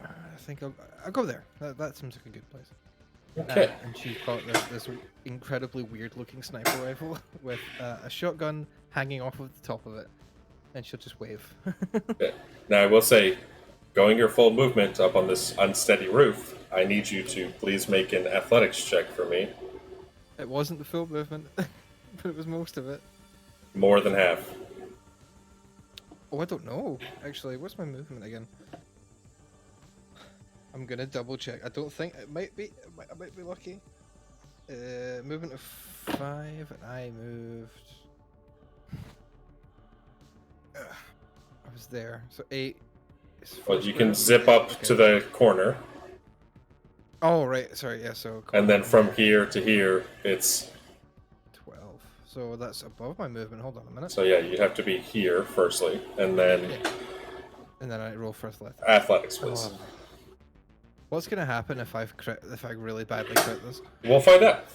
I think I'll go there. That seems like a good place. Okay. And she's got this incredibly weird-looking sniper rifle with a shotgun hanging off of the top of it, and she'll just wave. Okay. Now I will say, going your full movement up on this unsteady roof, I need you to please make an athletics check for me. It wasn't the full movement, but it was most of it. More than half. Oh, I don't know. Actually, what's my movement again? I'm gonna double check. I don't think it might be. I might be lucky. Movement of 5, and I moved. I was there, so 8. Well, you can zip up to the corner, Oh right, sorry. Yeah, so. and then from here to here, it's 12. So that's above my movement. Hold on a minute. so yeah. You have to be here firstly, and then Yeah. And then I roll for athletics. athletics, please. Oh. What's gonna happen if I really badly crit this? We'll find out.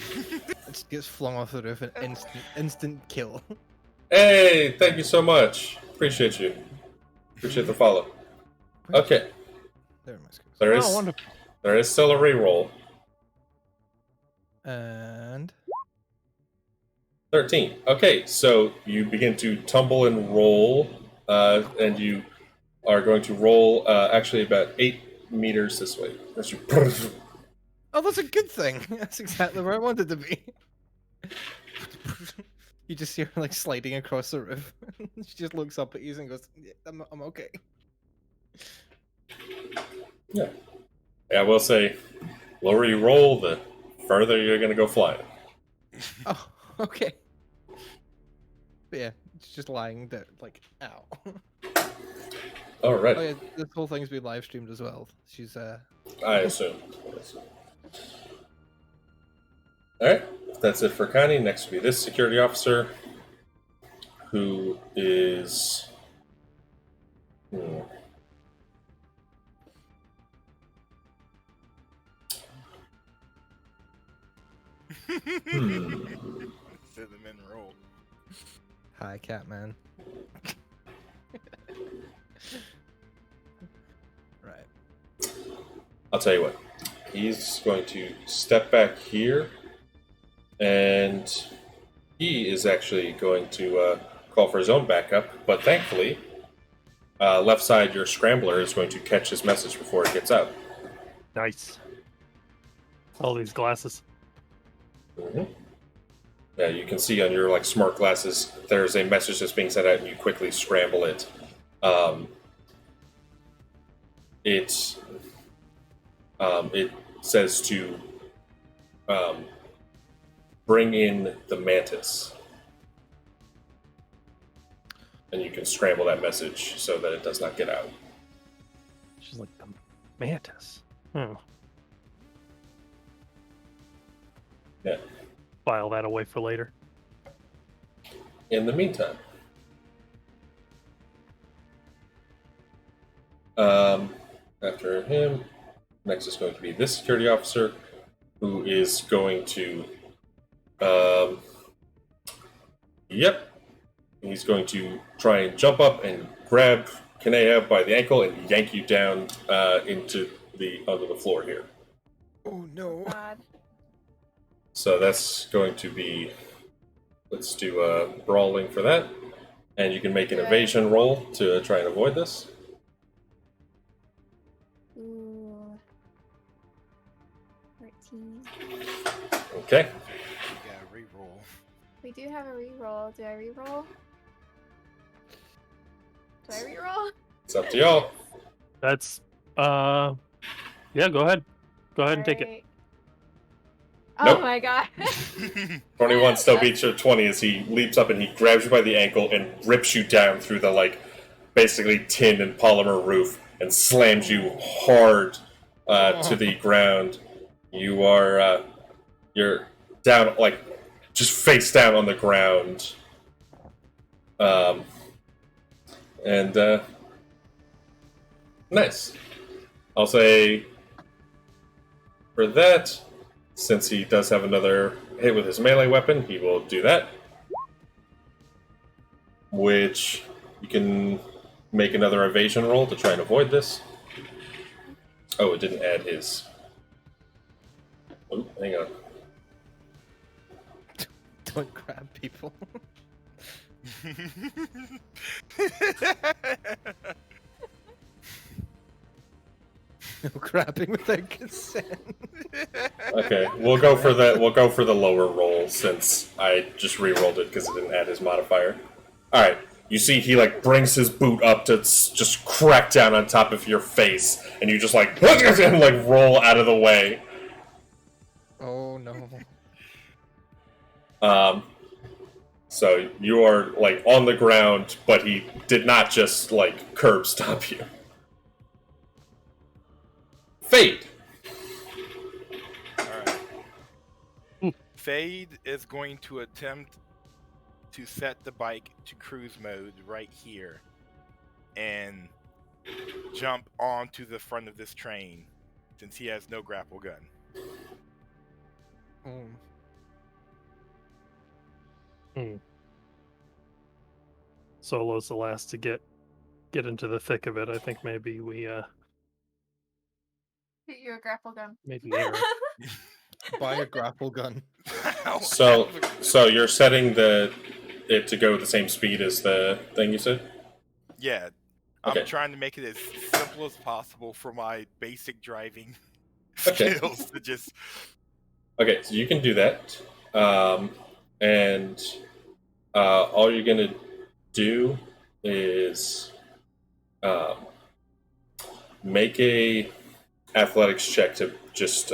It just gets flung off the roof and instant kill. Hey, thank you so much. Appreciate you. Appreciate the follow. Okay, There are my skills. there Oh, is wonderful. there is still a reroll. And 13. Okay, so you begin to tumble and roll, and you are going to roll actually about 8 meters this way. As you oh, that's a good thing. That's exactly where I wanted to be. You just see her like sliding across the roof. She just looks up at you and goes, yeah, "I'm okay." Yeah, I will say, lower you roll, the further you're going to go flying. Oh, okay. But yeah, it's just lying there, like, ow. All right, Oh yeah, this whole thing's been live streamed as well. She's I assume. All right, that's it for Connie. Next will be this security officer, who is. Cinnamon roll. hi, Catman. Right. I'll tell you what. He's going to step back here, and he is actually going to call for his own backup. But thankfully, left side, your scrambler is going to catch his message before it gets out. Nice. All these glasses. Mm-hmm. Yeah, you can see on your smart glasses, there's a message that's being sent out, and you quickly scramble it. It says to bring in the mantis, and you can scramble that message so that it does not get out. She's like the mantis. Hmm. Yeah. File that away for later. In the meantime, after him, next is going to be this security officer, who is going to, he's going to try and jump up and grab Kanea by the ankle and yank you down onto the floor here. Oh no. God. So that's going to be, let's do brawling for that, and you can make an Good. evasion roll to try and avoid this. Ooh. 13. Okay. You gotta re-roll. We do have a reroll. Do I reroll? Do I reroll? It's up to y'all. That's yeah, go ahead. Go ahead and take it. Alright. Oh Nope. my god. 21 still beats your 20 as he leaps up and he grabs you by the ankle and rips you down through the basically tin and polymer roof and slams you hard to the ground. You are you're down just face down on the ground. And nice. I'll say for that, since he does have another hit with his melee weapon, he will do that. Which you can make another evasion roll to try and avoid this. Oh, it didn't add his. Oh, hang on. Don't grab people. No grabbing without consent. Okay, we'll go for the lower roll since I just re-rolled it because it didn't add his modifier. All right, you see he like brings his boot up to just crack down on top of your face, and you just like and like roll out of the way. Oh no. So you are like on the ground, but he did not just like curb stop you. Fade. Alright. Fade is going to attempt to set the bike to cruise mode right here and jump onto the front of this train since he has no grapple gun. Solo's the last to get into the thick of it. I think maybe we Get you a grapple gun. maybe err. Buy a grapple gun. So you're setting it to go the same speed as the thing you said? Yeah. Okay. I'm trying to make it as simple as possible for my basic driving Okay. skills to just... Okay, so you can do that. And all you're gonna do is make a athletics check to just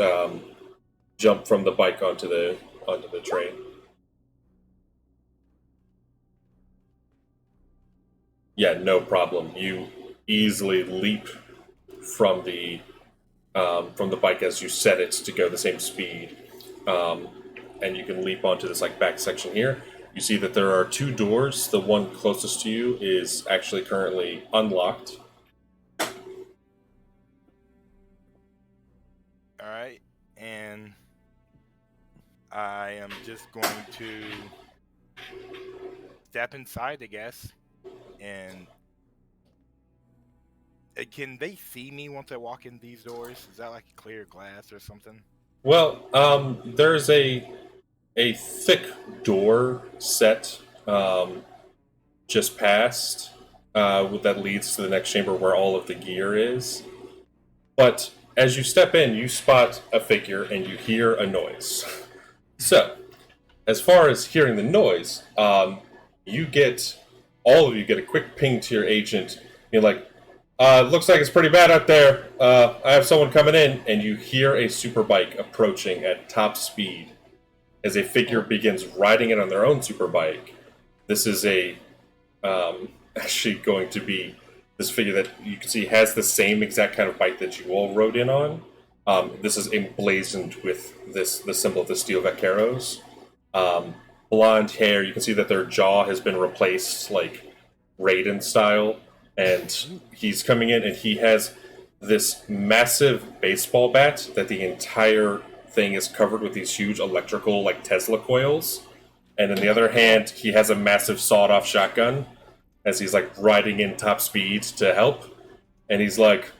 jump from the bike onto the train. Yeah, no problem. You easily leap from the bike as you set it to go the same speed, and you can leap onto this like back section here. You see that there are two doors. The one closest to you is actually currently unlocked. Alright, and I am just going to step inside, I guess, and can they see me once I walk in these doors? Is that like a clear glass or something? Well, there's a thick door set just past that leads to the next chamber where all of the gear is. But as you step in, you spot a figure and you hear a noise. So, as far as hearing the noise, all of you get a quick ping to your agent. You're like, looks like it's pretty bad out there. I have someone coming in, and you hear a superbike approaching at top speed as a figure begins riding it on their own superbike. This is actually going to be this figure that you can see has the same exact kind of bike that you all rode in on. This is emblazoned with the symbol of the steel vaqueros. Blonde hair. You can see that their jaw has been replaced, like Raiden style. And he's coming in, and he has this massive baseball bat that the entire thing is covered with these huge electrical, like Tesla coils. And in the other hand, he has a massive sawed-off shotgun as he's like riding in top speed to help. And he's like,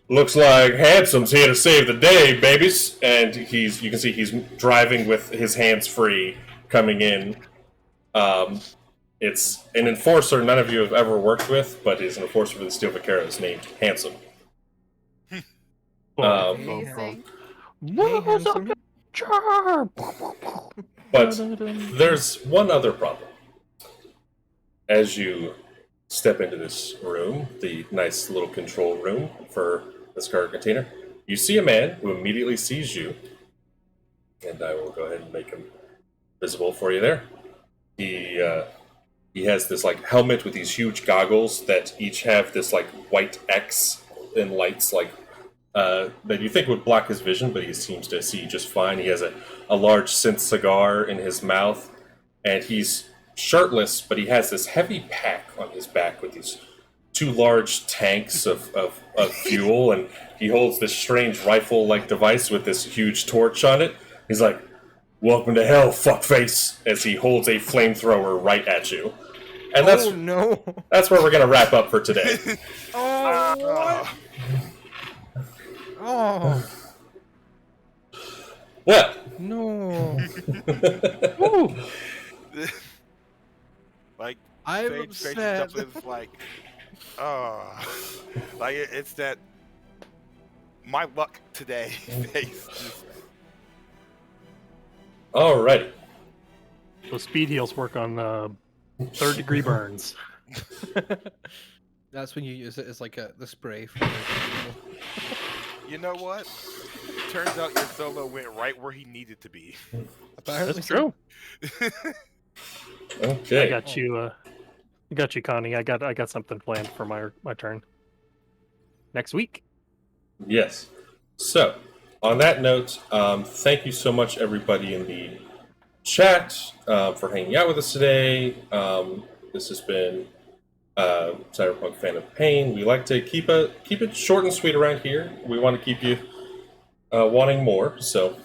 "Looks like Handsome's here to save the day, babies." And you can see he's driving with his hands free, coming in. It's an enforcer none of you have ever worked with, but he's an enforcer for the Steel Vaqueros named Handsome. Amazing. Handsome. But there's one other problem. As you step into this room, the nice little control room for this cargo container, you see a man who immediately sees you, and I will go ahead and make him visible for you there. He has this like helmet with these huge goggles that each have this like white X and lights like that you think would block his vision, but he seems to see just fine. He has a large synth cigar in his mouth, and he's shirtless, but he has this heavy pack on his back with these two large tanks of fuel, and he holds this strange rifle-like device with this huge torch on it. He's like, "Welcome to hell, fuckface," as he holds a flamethrower right at you. And Oh no! that's where we're going to wrap up for today. Oh what? Oh. Well, No. Woo! Like I'm Sage faces upset. up is like, oh, like it's that my luck today face. Just, alrighty. Those speed heals work on third-degree burns. That's when you use it as like the spray for the you know what? Turns out your solo went right where he needed to be. Apparently That's so. true. Okay. I got you. I got you, Connie. I got something planned for my turn next week. Yes. So, on that note, thank you so much, everybody in the chat, for hanging out with us today. This has been Cyberpunk Fan of Pain. We like to keep it short and sweet around here. We want to keep you wanting more. So,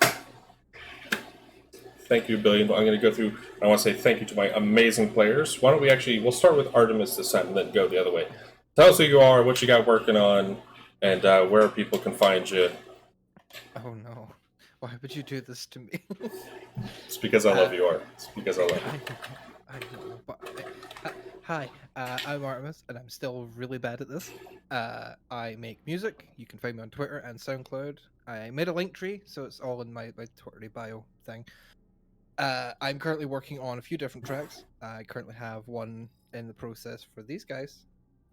thank you a billion. I'm going to go through. I want to say thank you to my amazing players. Why don't we'll start with Artemis this time and then go the other way. Tell us who you are, what you got working on, and where people can find you. Oh no. Why would you do this to me? It's because I love you, Art. It's because I love you. I know, but hi, I'm Artemis, and I'm still really bad at this. I make music. You can find me on Twitter and SoundCloud. I made a link tree, so it's all in my Twitter bio thing. I'm currently working on a few different tracks. I currently have one in the process for these guys.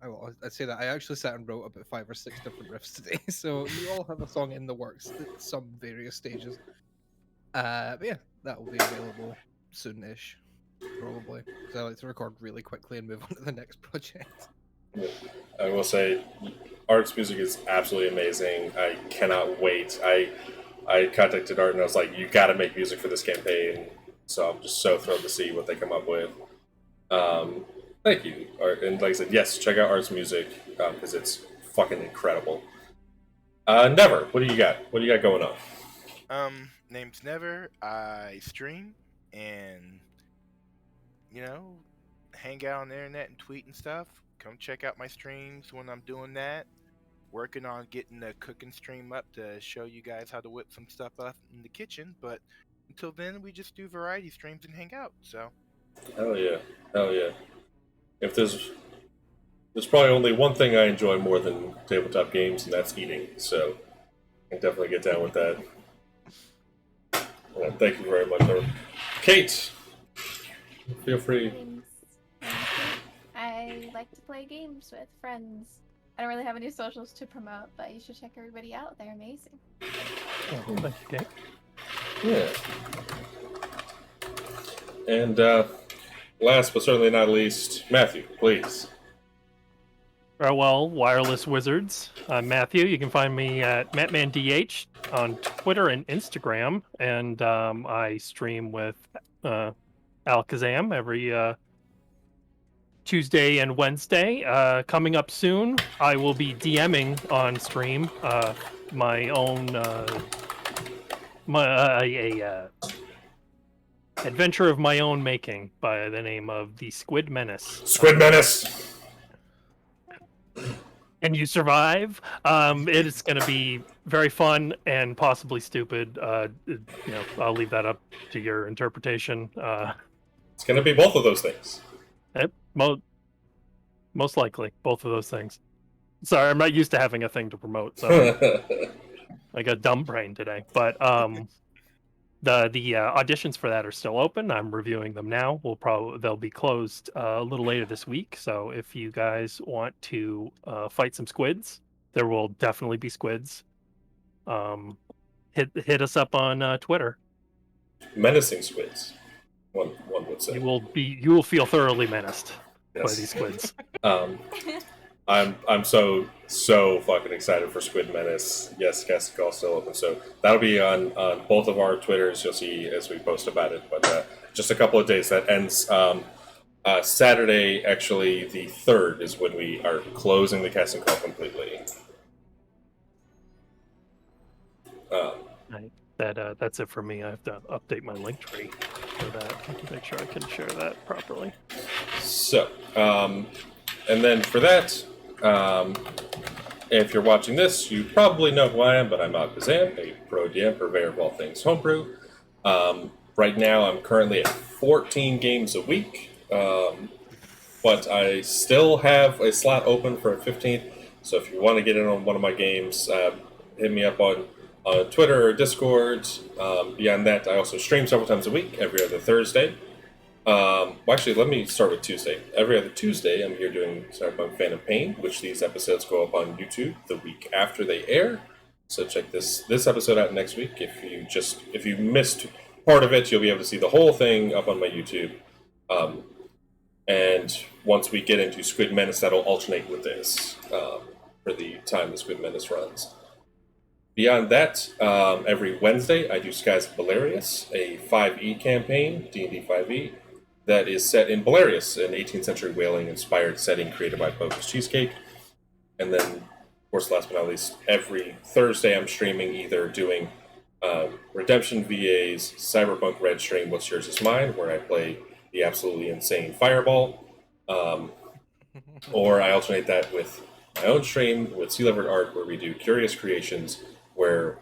I'd say that I actually sat and wrote about 5 or 6 different riffs today, so you all have a song in the works at some various stages. But yeah, that will be available soon-ish, probably. Because I like to record really quickly and move on to the next project. I will say, Art's music is absolutely amazing. I cannot wait. I contacted Art and I was like, you got to make music for this campaign. So I'm just so thrilled to see what they come up with. Thank you, Art. And like I said, yes, check out Art's music because it's fucking incredible. Never, what do you got? What do you got going on? Name's Never. I stream and, hang out on the internet and tweet and stuff. Come check out my streams when I'm doing that. Working on getting the cooking stream up to show you guys how to whip some stuff up in the kitchen. But until then, we just do variety streams and hang out. So. Hell yeah. Hell yeah. If there's probably only one thing I enjoy more than tabletop games, and that's eating. So I can definitely get down with that. Thank you very much, Art. Kate, feel free. Games. I like to play games with friends. I don't really have any socials to promote, but you should check everybody out. They're amazing. Oh, thank you, Kate. Yeah. And last but certainly not least, Matthew, please. Well, Wireless Wizards. I'm Matthew. You can find me at MattmanDH on Twitter and Instagram, and I stream with Alakazam every Tuesday and Wednesday. Coming up soon, I will be DMing on stream my own adventure of my own making by the name of the Squid Menace. Squid Menace! And you survive. It is going to be very fun and possibly stupid. I'll leave that up to your interpretation. It's going to be both of those things. Most likely, both of those things. Sorry, I'm not used to having a thing to promote, so I got dumb brain today. But the auditions for that are still open. I'm reviewing them now. They'll be closed a little later this week. So if you guys want to fight some squids, there will definitely be squids. Hit us up on Twitter. Menacing squids, one would say. You will feel thoroughly menaced by these squids. I'm so fucking excited for Squid Menace. Yes, casting call still open, so that'll be on both of our Twitters. You'll see as we post about it. But just a couple of days. That ends Saturday. Actually, the 3rd is when we are closing the casting call completely. That's it for me. I have to update my link tree for that. Make sure I can share that properly. So, and then for that, if you're watching this, you probably know who I am, but I'm Kazam, a pro DM purveyor of all things homebrew. Right now, I'm currently at 14 games a week, but I still have a slot open for a 15th. So if you want to get in on one of my games, hit me up on Twitter or Discord. Beyond that, I also stream several times a week, every other Thursday. Well, actually, let me start with Tuesday. Every other Tuesday, I'm here doing Cyberpunk Phantom Pain, which these episodes go up on YouTube the week after they air. So check this episode out next week. If you missed part of it, you'll be able to see the whole thing up on my YouTube. And once we get into Squid Menace, that'll alternate with this for the time the Squid Menace runs. Beyond that, every Wednesday, I do Skies of Belarius, a 5e campaign, D&D 5e, that is set in Belarius, an 18th century whaling-inspired setting created by Bogus Cheesecake. And then, of course, last but not least, every Thursday I'm streaming either doing Redemption VA's Cyberpunk Red Stream, What's Yours Is Mine, where I play the absolutely insane Fireball, or I alternate that with my own stream with Sea Leopard Art, where we do Curious Creations, where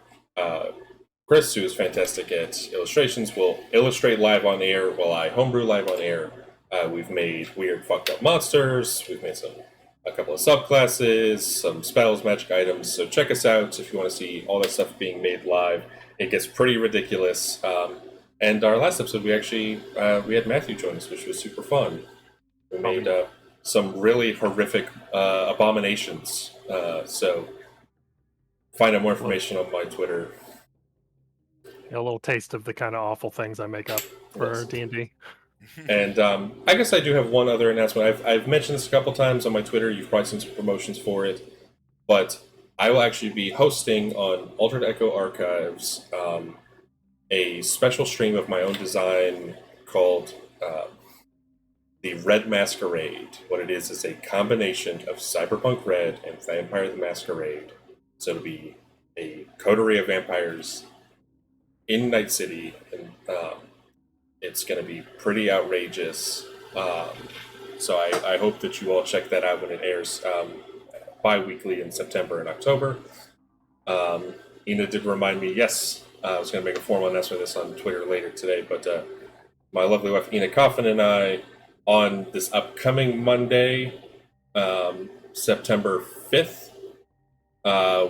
Chris, who is fantastic at illustrations, will illustrate live on air while I homebrew live on air. We've made weird, fucked up monsters. We've made a couple of subclasses, some spells, magic items. So check us out if you want to see all that stuff being made live. It gets pretty ridiculous. And our last episode, we had Matthew join us, which was super fun. We made some really horrific abominations. So find out more information on my Twitter. A little taste of the kind of awful things I make up for D&D. And I guess I do have one other announcement. I've mentioned this a couple times on my Twitter. You've probably seen some promotions for it. But I will actually be hosting on Altered Echo Archives a special stream of my own design called the Red Masquerade. What it is a combination of Cyberpunk Red and Vampire the Masquerade. So it'll be a coterie of vampires in Night City, and it's going to be pretty outrageous. So I hope that you all check that out when it airs bi-weekly in September and October. Ina did remind me, yes, I was going to make a formal announcement of this on Twitter later today, but my lovely wife Ina Coffin and I, on this upcoming Monday, September 5th,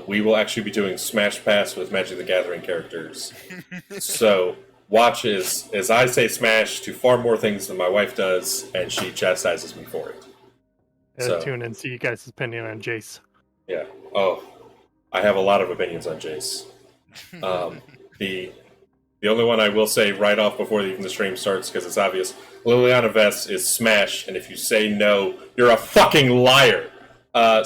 we will actually be doing Smash Pass with Magic the Gathering characters. So watch as I say Smash to far more things than my wife does, and she chastises me for it. So Tune in, see you guys' opinion on Jace. Yeah. Oh, I have a lot of opinions on Jace. The only one I will say right off before even the stream starts, because it's obvious, Liliana Vest is Smash, and if you say no, you're a fucking liar. I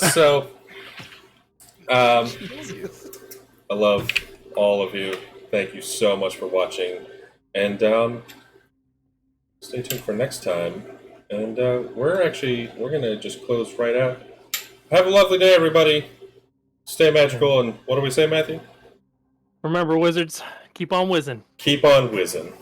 love all of you. Thank you so much for watching. And stay tuned for next time. And we're going to just close right out. Have a lovely day, everybody. Stay magical. And what do we say, Matthew? Remember, wizards, keep on whizzing. Keep on whizzing.